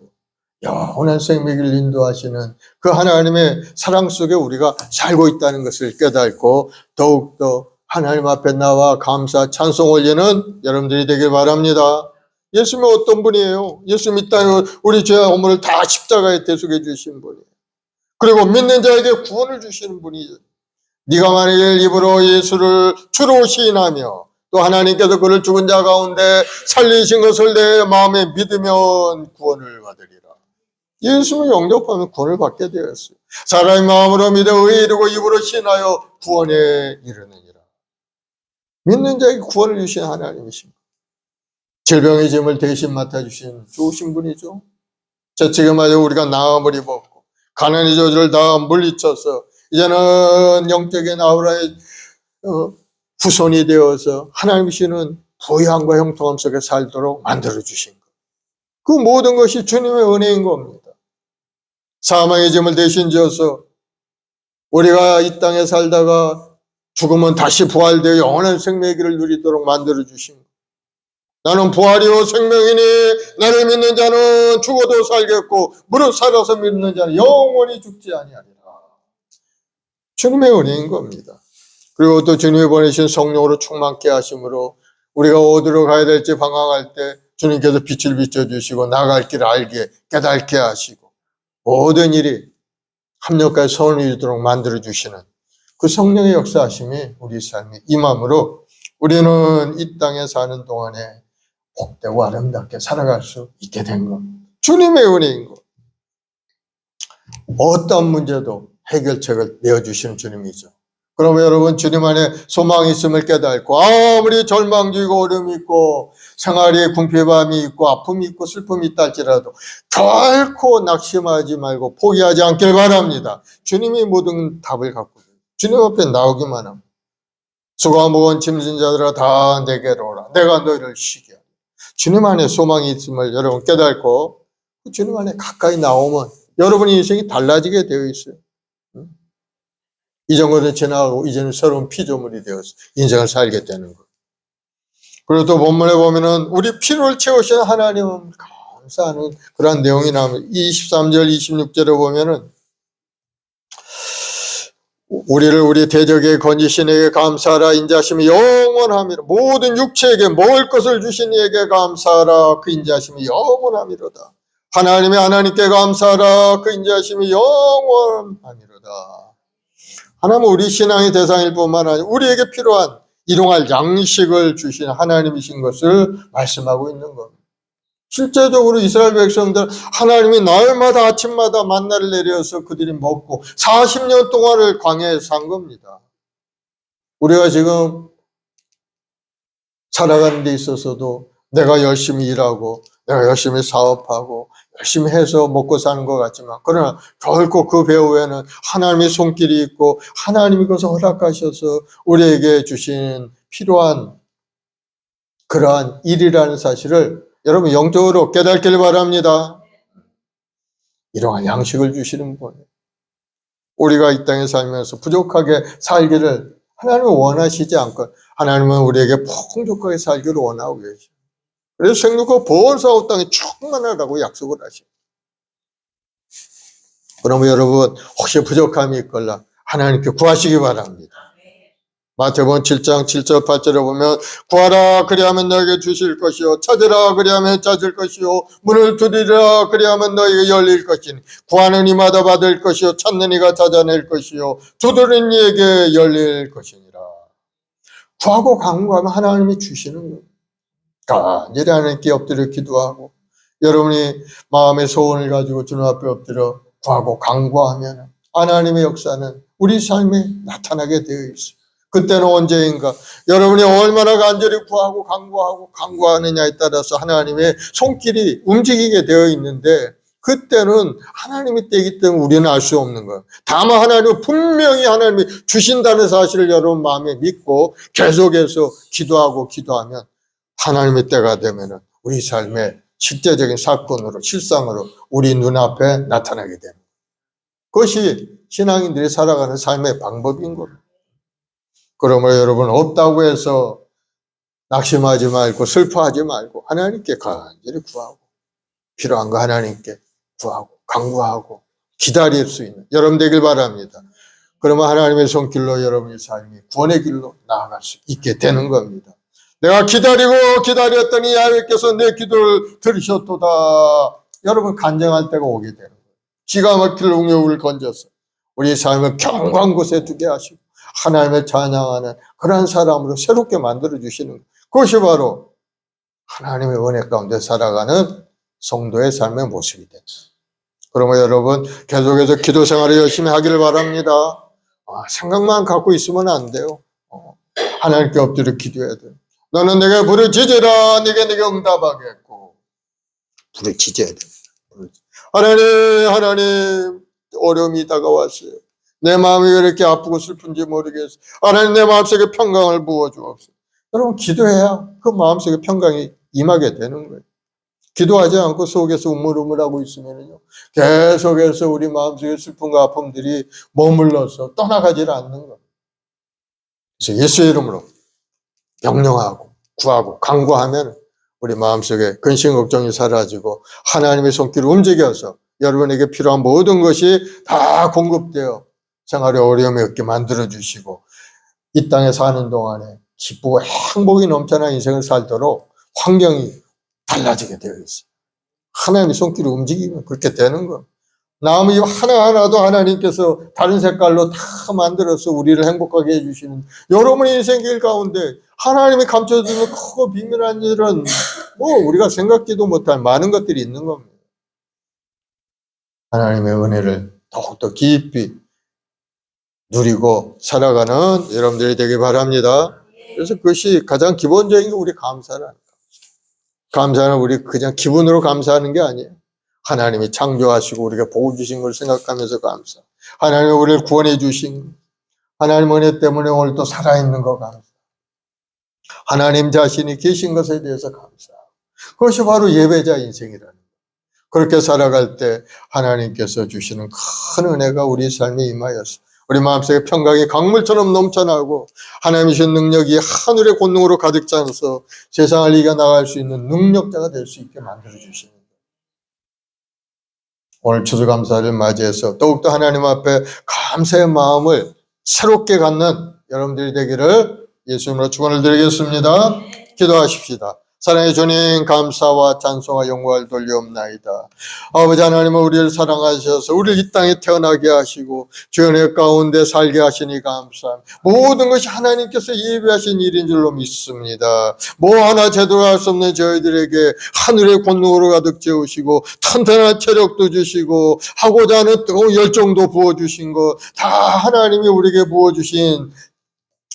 D: 영원한 생명을 인도하시는 그 하나님의 사랑 속에 우리가 살고 있다는 것을 깨닫고 더욱더 하나님 앞에 나와 감사 찬송 올리는 여러분들이 되길 바랍니다. 예수님은 어떤 분이에요? 예수님 이 땅에 우리 죄와 허물을 다 십자가에 대속해 주신 분이에요. 그리고 믿는 자에게 구원을 주시는 분이죠. 네가 만약에 입으로 예수를 주로 시인하며 또 하나님께서 그를 죽은 자 가운데 살리신 것을 내 마음에 믿으면 구원을 받으리라. 예수를 영접하면 구원을 받게 되었어요. 사람의 마음으로 믿어 의에 이르고 입으로 시인하여 구원에 이르느니라. 믿는 자에게 구원을 주신 하나님이십니다. 질병의 짐을 대신 맡아주신 좋으신 분이죠. 재치기마저 우리가 나음을 입었고 가난의 저주를 다 물리쳐서 이제는 영적인 아우라의 후손이 되어서 하나님이시는 부유함과 형통함 속에 살도록 만들어주신 것. 그 모든 것이 주님의 은혜인 겁니다. 사망의 짐을 대신 져서 우리가 이 땅에 살다가 죽으면 다시 부활되어 영원한 생명의 길을 누리도록 만들어주신 것. 나는 부활이요 생명이니 나를 믿는 자는 죽어도 살겠고 무릇 살아서 믿는 자는 영원히 죽지 아니하리라. 주님의 은혜인 겁니다. 그리고 또 주님이 보내신 성령으로 충만케 하심으로 우리가 어디로 가야 될지 방황할 때 주님께서 빛을 비춰주시고 나갈 길을 알게 깨닫게 하시고 모든 일이 합력과 선을 이루도록 만들어주시는 그 성령의 역사하심이 우리 삶에 임함으로 우리는 이 땅에 사는 동안에 복되고 아름답게 살아갈 수 있게 된 것. 주님의 은혜인 것. 어떤 문제도 해결책을 내어주시는 주님이죠. 그러면 여러분 주님 안에 소망이 있음을 깨닫고 아무리 절망지고 어려움이 있고 생활에 궁핍함이 있고 아픔이 있고 슬픔이 있다 할지라도 결코 낙심하지 말고 포기하지 않길 바랍니다. 주님이 모든 답을 갖고 주님 앞에 나오기만 합니다. 수고와 무거운 짐진 자들아 다 내게로 오라. 내가 너희를 쉬게 하리라. 주님 안에 소망이 있음을 여러분 깨닫고 주님 안에 가까이 나오면 여러분의 인생이 달라지게 되어 있어요. 이전 것은 지나가고 이제는 새로운 피조물이 되어서 인생을 살게 되는 것. 그리고 또 본문에 보면은 우리 필요를 채우시는 하나님은 감사하는 그런 내용이 나옵니다. 23절 26절에 보면은 우리를 우리 대적에 건지신 이에게 감사하라. 인자심이 영원함이라. 모든 육체에게 먹을 것을 주신 이에게 감사하라. 그 인자심이 영원함이로다. 하나님께 감사하라. 그 인자심이 영원함이로다. 하나님은 우리 신앙의 대상일 뿐만 아니라 우리에게 필요한 일용할 양식을 주신 하나님이신 것을 말씀하고 있는 겁니다. 실제적으로 이스라엘 백성들 하나님이 날마다 아침마다 만나를 내려서 그들이 먹고 40년 동안을 광야에 산 겁니다. 우리가 지금 살아가는 데 있어서도 내가 열심히 일하고 내가 열심히 사업하고 열심히 해서 먹고 사는 것 같지만 그러나 결코 그 배후에는 하나님의 손길이 있고 하나님이 그것을 허락하셔서 우리에게 주신 필요한 그러한 일이라는 사실을 여러분 영적으로 깨닫길 바랍니다. 이러한 양식을 주시는 분이에요. 우리가 이 땅에 살면서 부족하게 살기를 하나님은 원하시지 않고 하나님은 우리에게 풍족하게 살기를 원하고 계십니다. 그래서 생육과 보온사업 땅에 충만하라고 약속을 하십니다. 그러면 여러분 혹시 부족함이 있거나 하나님께 구하시기 바랍니다. 마태복음 7장 7절 8절에 보면 구하라 그리하면 너에게 주실 것이요 찾으라 그리하면 찾을 것이요 문을 두드리라 그리하면 너에게 열릴 것이니 구하는 이마다 받을 것이요 찾는 이가 찾아낼 것이요 두드리는 이에게 열릴 것이니라. 구하고 간구하면 하나님이 주시는 거예요. 간절히 하나님께 엎드려 기도하고 여러분이 마음의 소원을 가지고 주님 앞에 엎드려 구하고 간구하면 하나님의 역사는 우리 삶에 나타나게 되어 있어요. 그때는 언제인가? 여러분이 얼마나 간절히 구하고 간구하느냐에 따라서 하나님의 손길이 움직이게 되어 있는데 그때는 하나님의 때이기 때문에 우리는 알 수 없는 거예요. 다만 하나님은 분명히 하나님이 주신다는 사실을 여러분 마음에 믿고 계속해서 기도하면 하나님의 때가 되면 우리 삶의 실제적인 사건으로 실상으로 우리 눈앞에 나타나게 됩니다. 그것이 신앙인들이 살아가는 삶의 방법인 겁니다. 그러므로 여러분 없다고 해서 낙심하지 말고 슬퍼하지 말고 하나님께 간절히 구하고 필요한 거 하나님께 구하고 간구하고 기다릴 수 있는 여러분 되길 바랍니다. 그러면 하나님의 손길로 여러분의 삶이 구원의 길로 나아갈 수 있게 되는 겁니다. 내가 기다렸더니 야훼께서 내 기도를 들으셨도다. 여러분 간증할 때가 오게 되는 거예요. 기가 막힐 응답을 건져서 우리 삶을 경건한 곳에 두게 하시고 하나님을 찬양하는 그런 사람으로 새롭게 만들어주시는 거예요. 그것이 바로 하나님의 은혜 가운데 살아가는 성도의 삶의 모습이 됩니다. 그러면 여러분 계속해서 기도 생활을 열심히 하기를 바랍니다. 생각만 갖고 있으면 안 돼요. 하나님께 엎드려 기도해야 돼요. 너는 내게 부르짖으라 내게 응답하겠고 부르짖어야 됩니다. 하나님 어려움이 다가왔어요. 내 마음이 왜 이렇게 아프고 슬픈지 모르겠어요. 하나님 내 마음속에 평강을 부어주옵소서. 여러분 기도해야 그 마음속에 평강이 임하게 되는 거예요. 기도하지 않고 속에서 우물우물하고 있으면요, 계속해서 우리 마음속에 슬픔과 아픔들이 머물러서 떠나가질 않는 겁니다. 그래서 예수의 이름으로 명령하고 구하고 간구하면 우리 마음속에 근심 걱정이 사라지고 하나님의 손길을 움직여서 여러분에게 필요한 모든 것이 다 공급되어 생활에 어려움이 없게 만들어주시고 이 땅에 사는 동안에 기쁘고 행복이 넘쳐난 인생을 살도록 환경이 달라지게 되어 있어요. 하나님의 손길을 움직이면 그렇게 되는 거예요. 나무 잎 하나하나도 하나님께서 다른 색깔로 다 만들어서 우리를 행복하게 해주시는 여러분의 인생길 가운데 하나님이 감춰주는 크고 비밀한 일은 우리가 생각지도 못할 많은 것들이 있는 겁니다. 하나님의 은혜를 더욱더 깊이 누리고 살아가는 여러분들이 되길 바랍니다. 그래서 그것이 가장 기본적인 게 우리 감사라는 거예요. 감사는 우리 그냥 기분으로 감사하는 게 아니에요. 하나님이 창조하시고 우리가 복 주신 걸 생각하면서 감사. 하나님이 우리를 구원해 주신 하나님 은혜 때문에 오늘 또 살아있는 거 감사. 하나님 자신이 계신 것에 대해서 감사. 그것이 바로 예배자 인생이라는 거예요. 그렇게 살아갈 때 하나님께서 주시는 큰 은혜가 우리 삶에 임하여서 우리 마음속에 평강이 강물처럼 넘쳐나고 하나님이 주신 능력이 하늘의 권능으로 가득 차서 세상을 이겨나갈 수 있는 능력자가 될 수 있게 만들어주시는 거예요. 오늘 추수감사를 맞이해서 더욱더 하나님 앞에 감사의 마음을 새롭게 갖는 여러분들이 되기를 예수님으로 축원을 드리겠습니다. 기도하십시다. 사랑의 주님, 감사와 찬송과 영광을 돌리옵나이다. 아버지 하나님은 우리를 사랑하셔서 우리를 이 땅에 태어나게 하시고 주연의 가운데 살게 하시니 감사합니다. 모든 것이 하나님께서 예비하신 일인 줄로 믿습니다. 뭐 하나 제대로 할 수 없는 저희들에게 하늘의 권능으로 가득 채우시고 튼튼한 체력도 주시고 하고자 하는 뜨거운 열정도 부어주신 것 다 하나님이 우리에게 부어주신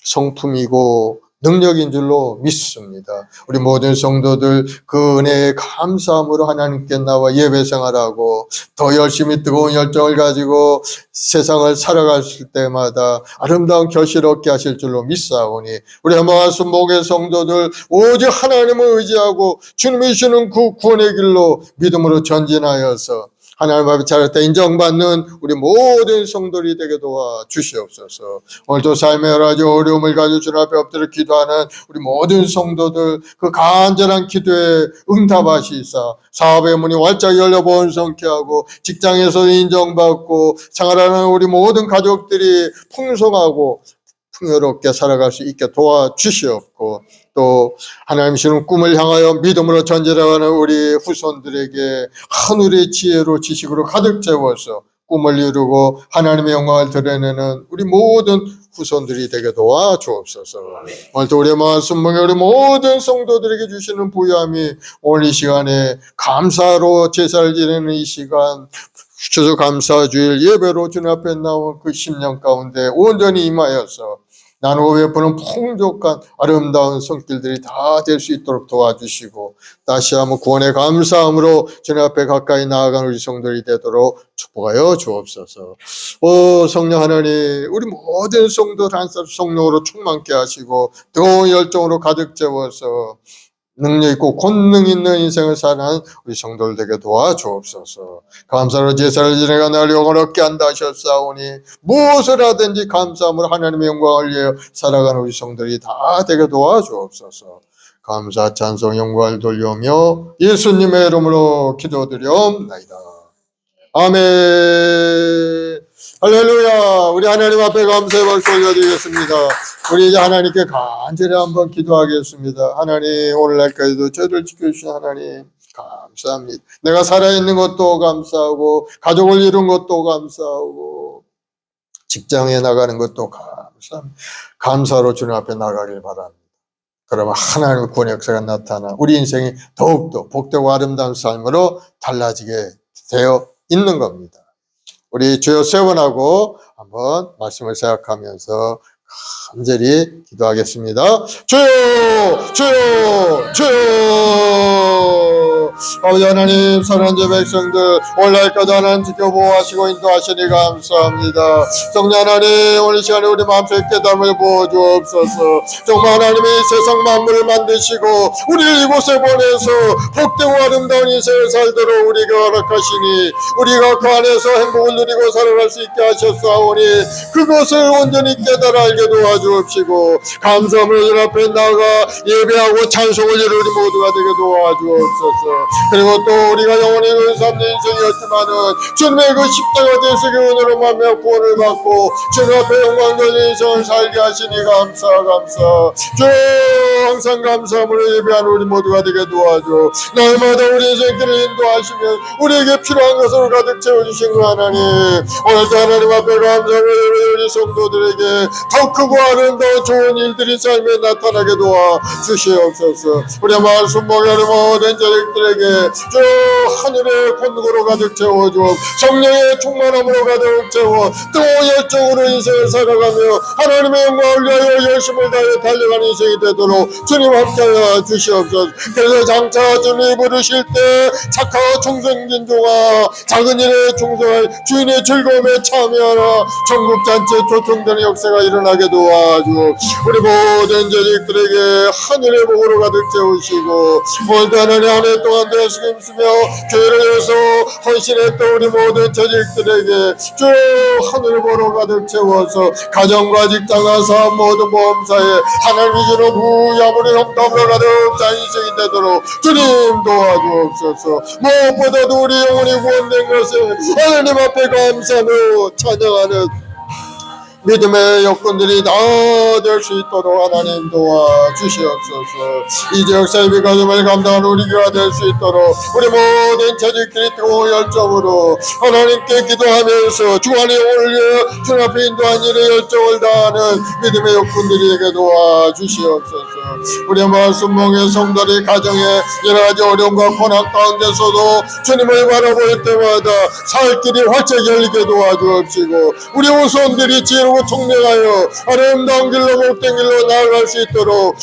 D: 성품이고 능력인 줄로 믿습니다. 우리 모든 성도들 그 은혜에 감사함으로 하나님께 나와 예배 생활하고 더 열심히 뜨거운 열정을 가지고 세상을 살아갈 때마다 아름다운 결실을 얻게 하실 줄로 믿사오니 우리 한마음 목의 성도들 오직 하나님을 의지하고 주님이 주시는 그 구원의 길로 믿음으로 전진하여서 하나님 앞에 잘할 때 인정받는 우리 모든 성도들이 되게 도와 주시옵소서. 오늘도 삶의 여러 가지 어려움을 가지고 주님 앞에 엎드려 기도하는 우리 모든 성도들 그 간절한 기도에 응답하시사 사업의 문이 활짝 열려 번성케 하고 직장에서 인정받고 생활하는 우리 모든 가족들이 풍성하고 풍요롭게 살아갈 수 있게 도와주시옵고 또 하나님 주시는 꿈을 향하여 믿음으로 전진해가는 우리 후손들에게 하늘의 지혜로 지식으로 가득 채워서 꿈을 이루고 하나님의 영광을 드러내는 우리 모든 후손들이 되게 도와주옵소서. 오늘도 우리의 말씀 중에 우리 모든 성도들에게 주시는 부요함이 오늘 이 시간에 감사로 제사를 지내는 이 시간 추수감사주일 예배로 주님 앞에 나온 그 10년 가운데 온전히 임하여서 나누고 베푸는 풍족한 아름다운 손길들이 다 될 수 있도록 도와주시고 다시 한번 구원의 감사함으로 주님 앞에 가까이 나아가는 우리 성도들이 되도록 축복하여 주옵소서. 성령 하나님 우리 모든 성도들 한 사람 성령으로 충만케 하시고 뜨거운 열정으로 가득 채워서 능력 있고 권능 있는 인생을 사는 우리 성도들에게 도와주옵소서. 감사로 제사를 지내가 날 영을 얻게 한다 하셨사오니 무엇을 하든지 감사함으로 하나님의 영광을 위하여 살아가는 우리 성도들이 다 되게 도와주옵소서. 감사 찬송 영광을 돌려오며 예수님의 이름으로 기도드리옵나이다. 아멘. 할렐루야. 우리 하나님 앞에 감사의 박수 올려드리겠습니다. 우리 이제 하나님께 간절히 한번 기도하겠습니다. 하나님 오늘날까지도 저희를 지켜주신 하나님 감사합니다. 내가 살아있는 것도 감사하고 가족을 이룬 것도 감사하고 직장에 나가는 것도 감사합니다. 감사로 주님 앞에 나가길 바랍니다. 그러면 하나님의 구원의 역사가 나타나 우리 인생이 더욱더 복되고 아름다운 삶으로 달라지게 되어 있는 겁니다. 우리 주여 세 번 하고 한번 말씀을 생각하면서 간절히 기도하겠습니다. 주여 주여 주여 아버지 하나님 선한 백성들 올날까지 하나님 지켜보호하시고 인도하시니 감사합니다. 성령 하나님 오늘 시간에 우리 마음속에 깨달음을 부어주옵소서. 정말 하나님이 세상 만물을 만드시고 우리를 이곳에 보내서 복되고 아름다운 인생을 살도록 우리에게 허락하시니 우리가 그 안에서 행복을 누리고 살아갈 수 있게 하셨사오니 그것을 온전히 깨달아 알게 도와주옵시고 감사함으로 주 앞에 나아가 예배하고 찬송을 이루는 우리 모두가 되게 도와주옵소서. 그리고 또 우리가 영원히 그 삶의 인생이었지만은 주님의 그 십자가 대속의 은혜로 만며 구원을 받고 주님 앞에 영광적인 인생을 살게 하시니 감사. 주 항상 감사함으로 예배하는 우리 모두가 되게 도와줘. 날마다 우리 인생들을 인도하시며 우리에게 필요한 것으로 가득 채워주신 그 하나님 오늘도 하나님 앞에 감사하며 우리 성도들에게 더 크고 아름다운 좋은 일들이 삶에 나타나게 도와 주시옵소서. 우리 마을 순복의 모든 자식들에게 주 하늘의 권능으로 가득 채워주옵 성령의 충만함으로 가득 채워 뜨거운 열정으로 인생을 살아가며 하나님의 영광을 위하여 열심을 다해 달려가는 인생이 되도록 주님 함께하여 주시옵소서. 그래서 장차 주님이 부르실 때 착하고 충성진 종아 작은 일에 충성할 주인의 즐거움에 참여하라 전국잔치에 초청되는 역사가 일어나게 도와주옵 우리 모든 자식들에게 하늘의 복으로 가득 채우시고 오늘도 하나님 한 해 동안 되시기 힘쓰며 교회를 위해서 헌신했던 우리 모든 자식들에게 주 하늘의 복으로 가득 채워서 가정과 직장과 사업 모든 보험사에 하나님 위주로 무야물의 형통으로 가득 찬 인생이 되도록 주님 도와주옵소서. 무엇보다도 우리 영혼이 구원된 것을 하나님 앞에 감사하며 찬양하는 믿음의 여건들이 다 될 수 있도록 하나님 도와주시옵소서. 이 지역 삶의 가정을 감당하는 우리가 될 수 있도록 우리 모든 자식들이 뜨거운 열정으로 하나님께 기도하면서 주안의 영혼을 위해 주 앞에 인도한 일에 열정을 다하는 믿음의 여건들에게 도와주시옵소서. 우리 마을 순복의 성도들의 가정에 여러 가지 어려움과 고난 가운데서도 주님을 바라볼 때마다 살 길이 활짝 열리게 도와주옵시고 우리 후손들이 지혜롭고 총명하여 아름다운 길로 복된 길로 나아갈 수 있도록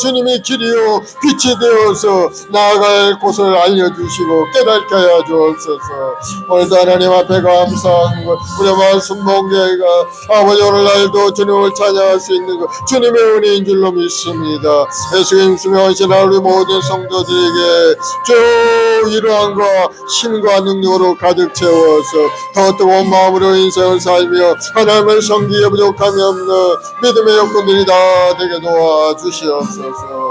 D: 주님이 길이요 빛이 되어서 나아갈 곳을 알려주시고 깨닫게 하여 주옵소서. 오늘도 하나님 앞에 감사한 것 우리 마을 순복교회가 아버지 오늘날도 주님을 찬양할 수 있는 것 주님의 은혜인 줄로 믿습니다. 예수님 수며 헌신한 우리 모든 성도들에게 주 이러한과 신과 능력으로 가득 채워서 더 뜨거운 마음으로 인생을 살며 하나님을 섬기에 부족함이 없는 믿음의 여건들이 다 되게 도와주시옵소서.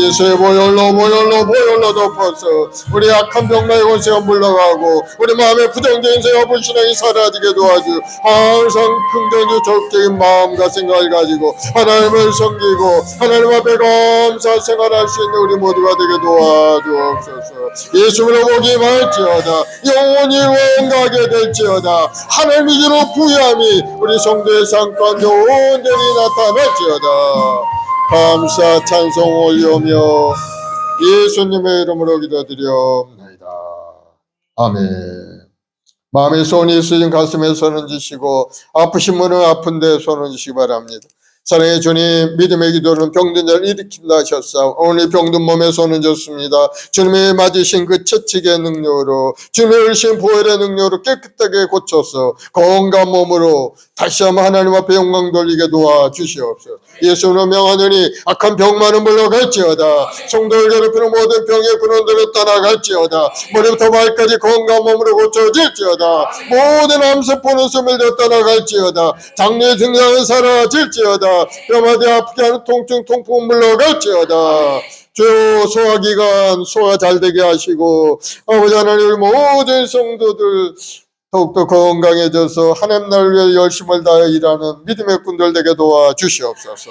D: 예수의 보혈로 덮어서 우리 악한 병마의 권세가 물러가고 우리 마음의 부정적인 생각 불신앙이 사라지게 도와주 항상 긍정적 적극적인 마음과 생각을 가지고 하나님을 섬기고 하나님 앞에 감사 생활할 수 있는 우리 모두가 되게 도와주옵소서. 예수로 복이 말지어다 영원히 원가게 될지어다 하늘 위주로 부유함이 우리 성도의 삶 가운데 온전히 나타날지어다. 감사 찬송 올려며 예수님의 이름으로 기도드리옵나이다. 아멘. 마음에 손이 있으신 가슴에 손을 쥐시고 아프신 분은 아픈데 손을 쥐시기 바랍니다. 사랑의 주님, 믿음의 기도는 병든 자를 일으킨다 하셨사오. 오늘 병든 몸에 손을 줬습니다. 주님의 맞으신 그 채찍의 능력으로 주님의 의신 보혈의 능력으로 깨끗하게 고쳐서 건강한 몸으로 다시 한번 하나님 앞에 영광 돌리게 도와주시옵소서. 예수님으로 명하노니 악한 병만은 물러갈지어다. 성도를 괴롭히는 모든 병의 근원들을 떠나갈지어다. 머리부터 발까지 건강한 몸으로 고쳐질지어다. 모든 암세포는 소멸되어 떠나갈지어다. 장래 증상은 사라질지어다. 뼈마디 아프게 하는 통증, 통풍 물러갈지어다. 주 소화기관 소화 잘 되게 하시고 아버지 하나님 우리 모든 성도들 더욱더 건강해져서 하나님 나라를 위해 열심을 다해 일하는 믿음의 분들 되게 도와주시옵소서.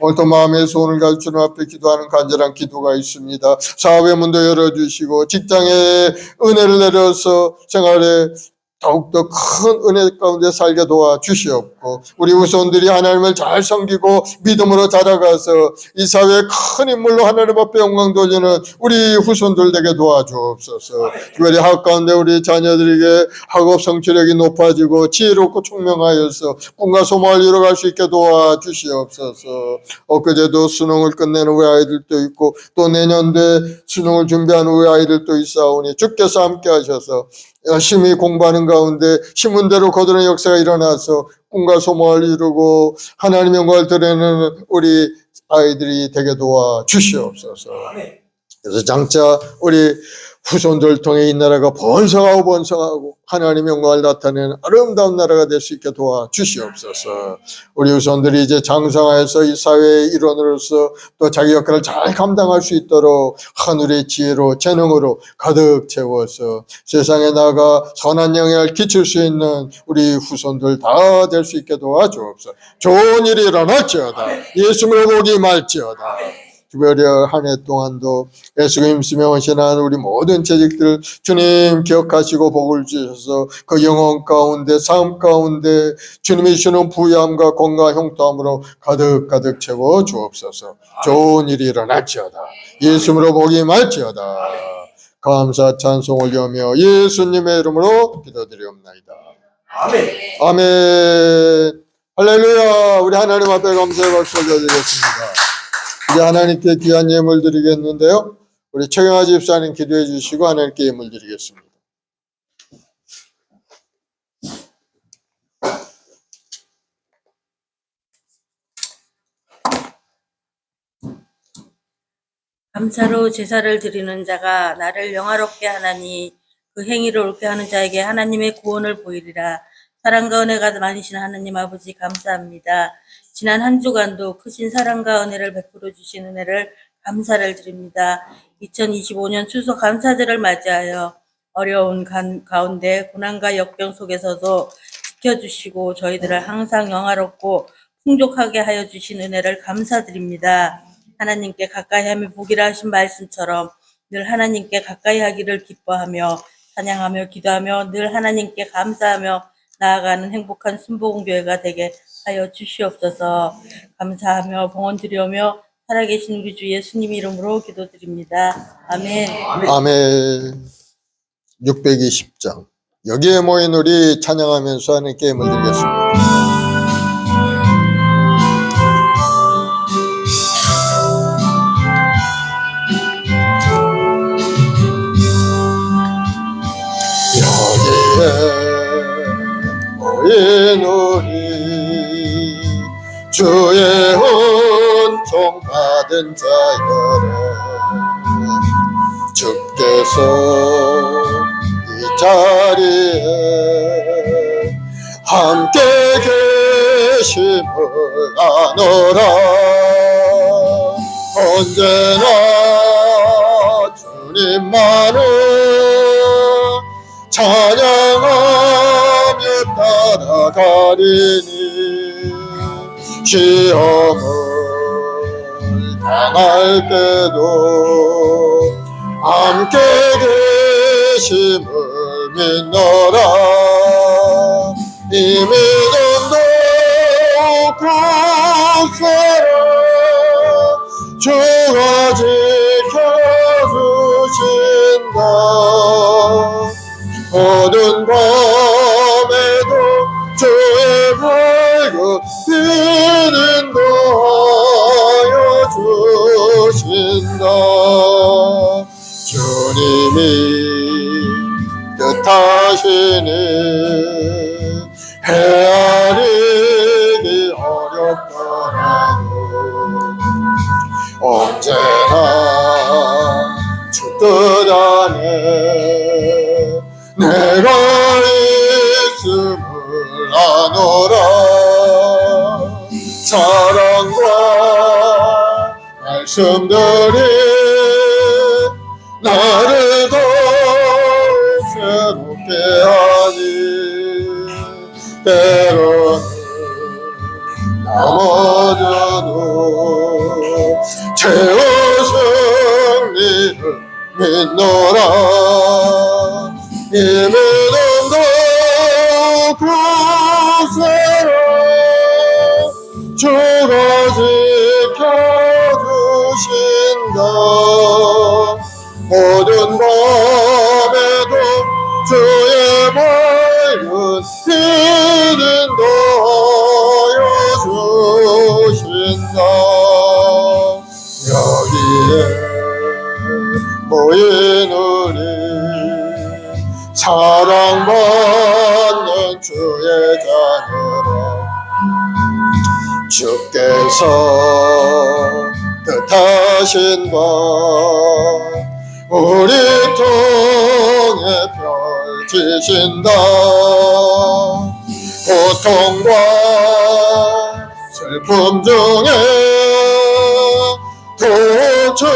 D: 오늘도 마음의 소원을 가지고 주님 앞에 기도하는 간절한 기도가 있습니다. 사업의 문도 열어주시고 직장에 은혜를 내려서 생활에 더욱더 큰 은혜 가운데 살게 도와주시옵고 우리 후손들이 하나님을 잘 섬기고 믿음으로 자라가서 이 사회에 큰 인물로 하나님 앞에 영광 돌리는 우리 후손들 되게 도와주옵소서. 특별히 학업 가운데 우리 자녀들에게 학업 성취력이 높아지고 지혜롭고 총명하여서 꿈과 소망을 이뤄갈 수 있게 도와주시옵소서. 엊그제도 수능을 끝내는 우리 아이들도 있고 또 내년도에 수능을 준비하는 우리 아이들도 있사오니 주께서 함께 하셔서 열심히 공부하는 가운데 신문대로 거두는 역사가 일어나서 꿈과 소망을 이루고 하나님의 영광을 드러내는 우리 아이들이 되게 도와 주시옵소서. 그래서 장차 우리 후손들 통해 이 나라가 번성하고 번성하고 하나님의 영광을 나타내는 아름다운 나라가 될 수 있게 도와주시옵소서. 우리 후손들이 이제 장성하여서 이 사회의 일원으로서 또 자기 역할을 잘 감당할 수 있도록 하늘의 지혜로 재능으로 가득 채워서 세상에 나가 선한 영향을 끼칠 수 있는 우리 후손들 다 될 수 있게 도와주옵소서. 좋은 일이 일어날지어다. 예수님을 보기 말지어다. 특별히 한 해 동안도 예수가 힘쓰며 헌신한 우리 모든 재직들 주님 기억하시고 복을 주셔서 그 영혼 가운데 삶 가운데 주님이 주시는 부유함과 건강 형통함으로 가득 채워 주옵소서. 좋은 일이 일어날지어다. 예수님으로 복이 말지어다. 감사 찬송 올려며 예수님의 이름으로 기도드리옵나이다.
C: 아멘.
D: 아멘. 할렐루야. 우리 하나님 앞에 감사의 박수 올려드리겠습니다. 이제 하나님께 귀한 예물 드리겠는데요. 우리 최경화 집사님 기도해 주시고 하나님께 예물 드리겠습니다.
B: 감사로 제사를 드리는 자가 나를 영화롭게 하나니 그 행위를 옳게 하는 자에게 하나님의 구원을 보이리라. 사랑과 은혜가 많으신 하나님 아버지 감사합니다. 지난 한 주간도 크신 사랑과 은혜를 베풀어 주신 은혜를 감사를 드립니다. 2025년 추석 감사절을 맞이하여 어려운 가운데 고난과 역경 속에서도 지켜주시고 저희들을 항상 영화롭고 풍족하게 하여 주신 은혜를 감사드립니다. 하나님께 가까이 하며 복이라 하신 말씀처럼 늘 하나님께 가까이 하기를 기뻐하며 찬양하며 기도하며 늘 하나님께 감사하며 나아가는 행복한 순복음교회가 되게 하여 주시옵소서. 감사하며 봉헌 드리오며 살아계신 우리 주 예수님 이름으로 기도드립니다. 아멘.
D: 아멘. 620장. 여기에 모인 우리 찬양하면서 하나님께 예물 드리겠습니다. 모인 우리 주의 은총 받은 자여라. 주께서 이 자리에 함께 계심을 아노라. 언제나 주님만을 찬양하며 따라가리니 시험을 당할 때도 함께 계심을 믿노라. 이 믿음도 굳세라. 주가 지켜주신다. 어두운 밤에도 주의 밝은 빛 인도하여 주신다. 주님이 뜻하시니 헤아리기 어렵더라도 언제나 주 뜻 안에 내가 있음을 아노라. 사랑과 말씀들이 나를 더 새롭게 하니 때로는 넘어져도 최후 승리를 믿노라. 이 믿음도 모든 밤에도 주의 밝은 빛은 도와주신다. 여기에 모인 우리 사랑받는 주의 자녀라. 주께서 뜻하신 바 우리 통해 펼치신다. 고통과 슬픔 중에 도주님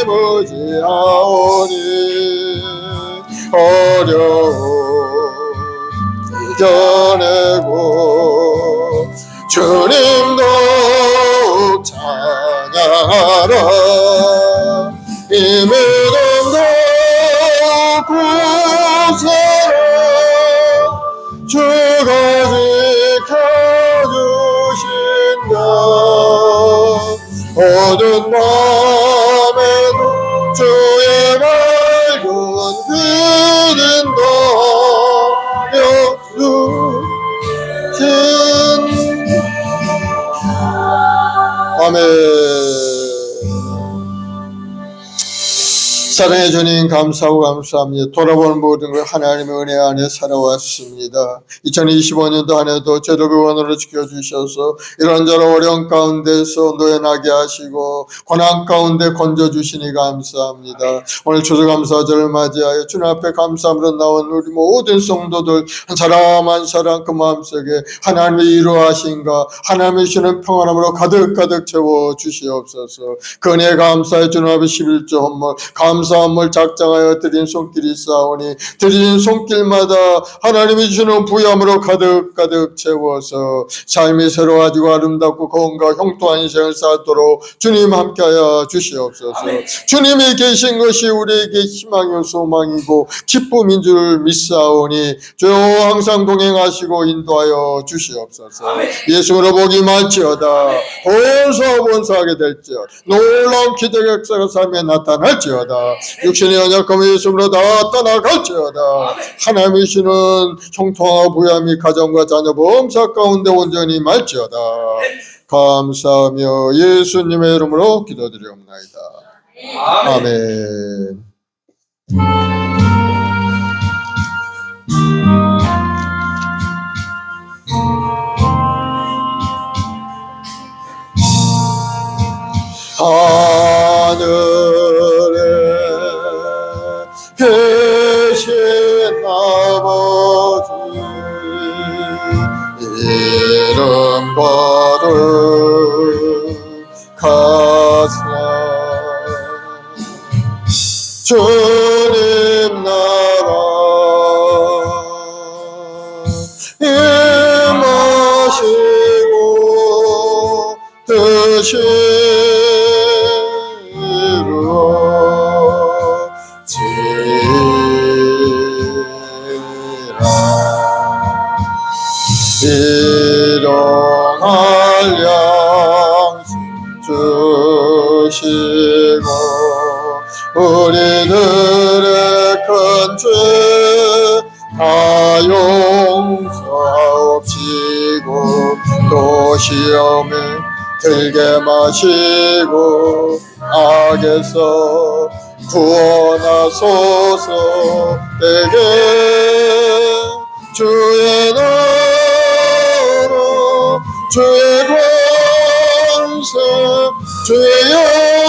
D: 의지하오니 어려움 이겨내고 주님 더욱 찬양하라. 이 믿음도 구세라. 주가 지켜주신다. 어두운 밤에도 주의 밝은 빛은 도와주신다. 아멘. 사랑해 주님 감사하고 감사합니다. 돌아보는 모든 걸 하나님의 은혜 안에 살아왔습니다. 2025년도 한 해도 죄를 구원으로 지켜주셔서 이런저런 어려운 가운데서 노연하게 하시고 고난 가운데 건져주시니 감사합니다. 오늘 추수감사절을 맞이하여 주님 앞에 감사함으로 나온 우리 모든 성도들 한 사람 한 사람 그 마음속에 하나님의 이루하신가 하나님의 주는 평안함으로 가득가득 채워주시옵소서. 그 은혜 감사해 주님 앞에 11조 헌물 감사함을 작정하여 드린 손길이 있사오니 드린 손길마다 하나님이 주는 부여함으로 가득가득 채워서 삶이 새로워지고 아름답고 건강 형통한 인생을 살도록 주님 함께하여 주시옵소서. 아멘. 주님이 계신 것이 우리에게 희망이요 소망이고 기쁨인 줄 믿사오니 주여 항상 동행하시고 인도하여 주시옵소서. 아멘. 예수로 복이 많지어다. 본사하게 될지어다. 놀라운 기적의 역사가 삶에 나타날지어다. 육신의 연약함이 예수로 다 떠나갈지어다. 하나님이 주는 형통하고 부유함이 가정과 자녀 범사 가운데 온전히 말지어다. 감사하며 예수님의 이름으로 기도드리옵나이다. 아멘. 하늘에 계신 아버지 이름 거룩하사 주님 나라 임하시고 뜻이 일용할 양식 주시고 우리들의 큰 죄 다 용서하옵시고 또 시험에 들게 마시고 악에서 구원하소서. 내게 주의 나라 주의 권세 주의 영원히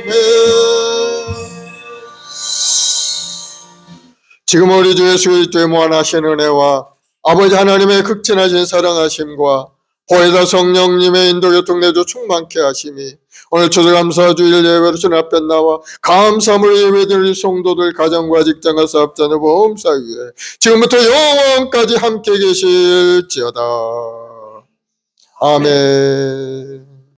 D: 아멘. 지금 우리 주 예수 그리스도의 무한하신 은혜와 아버지 하나님의 극진하신 사랑하심과 보혜사 성령님의 인도 교통 내주 충만케 하심이 오늘 추수감사 주일 예배로 주님 앞에 나와 감사함을 예배드릴 성도들 가정과 직장과 사업자녀 보험사 위에 지금부터 영원까지 함께 계실지어다. 아멘.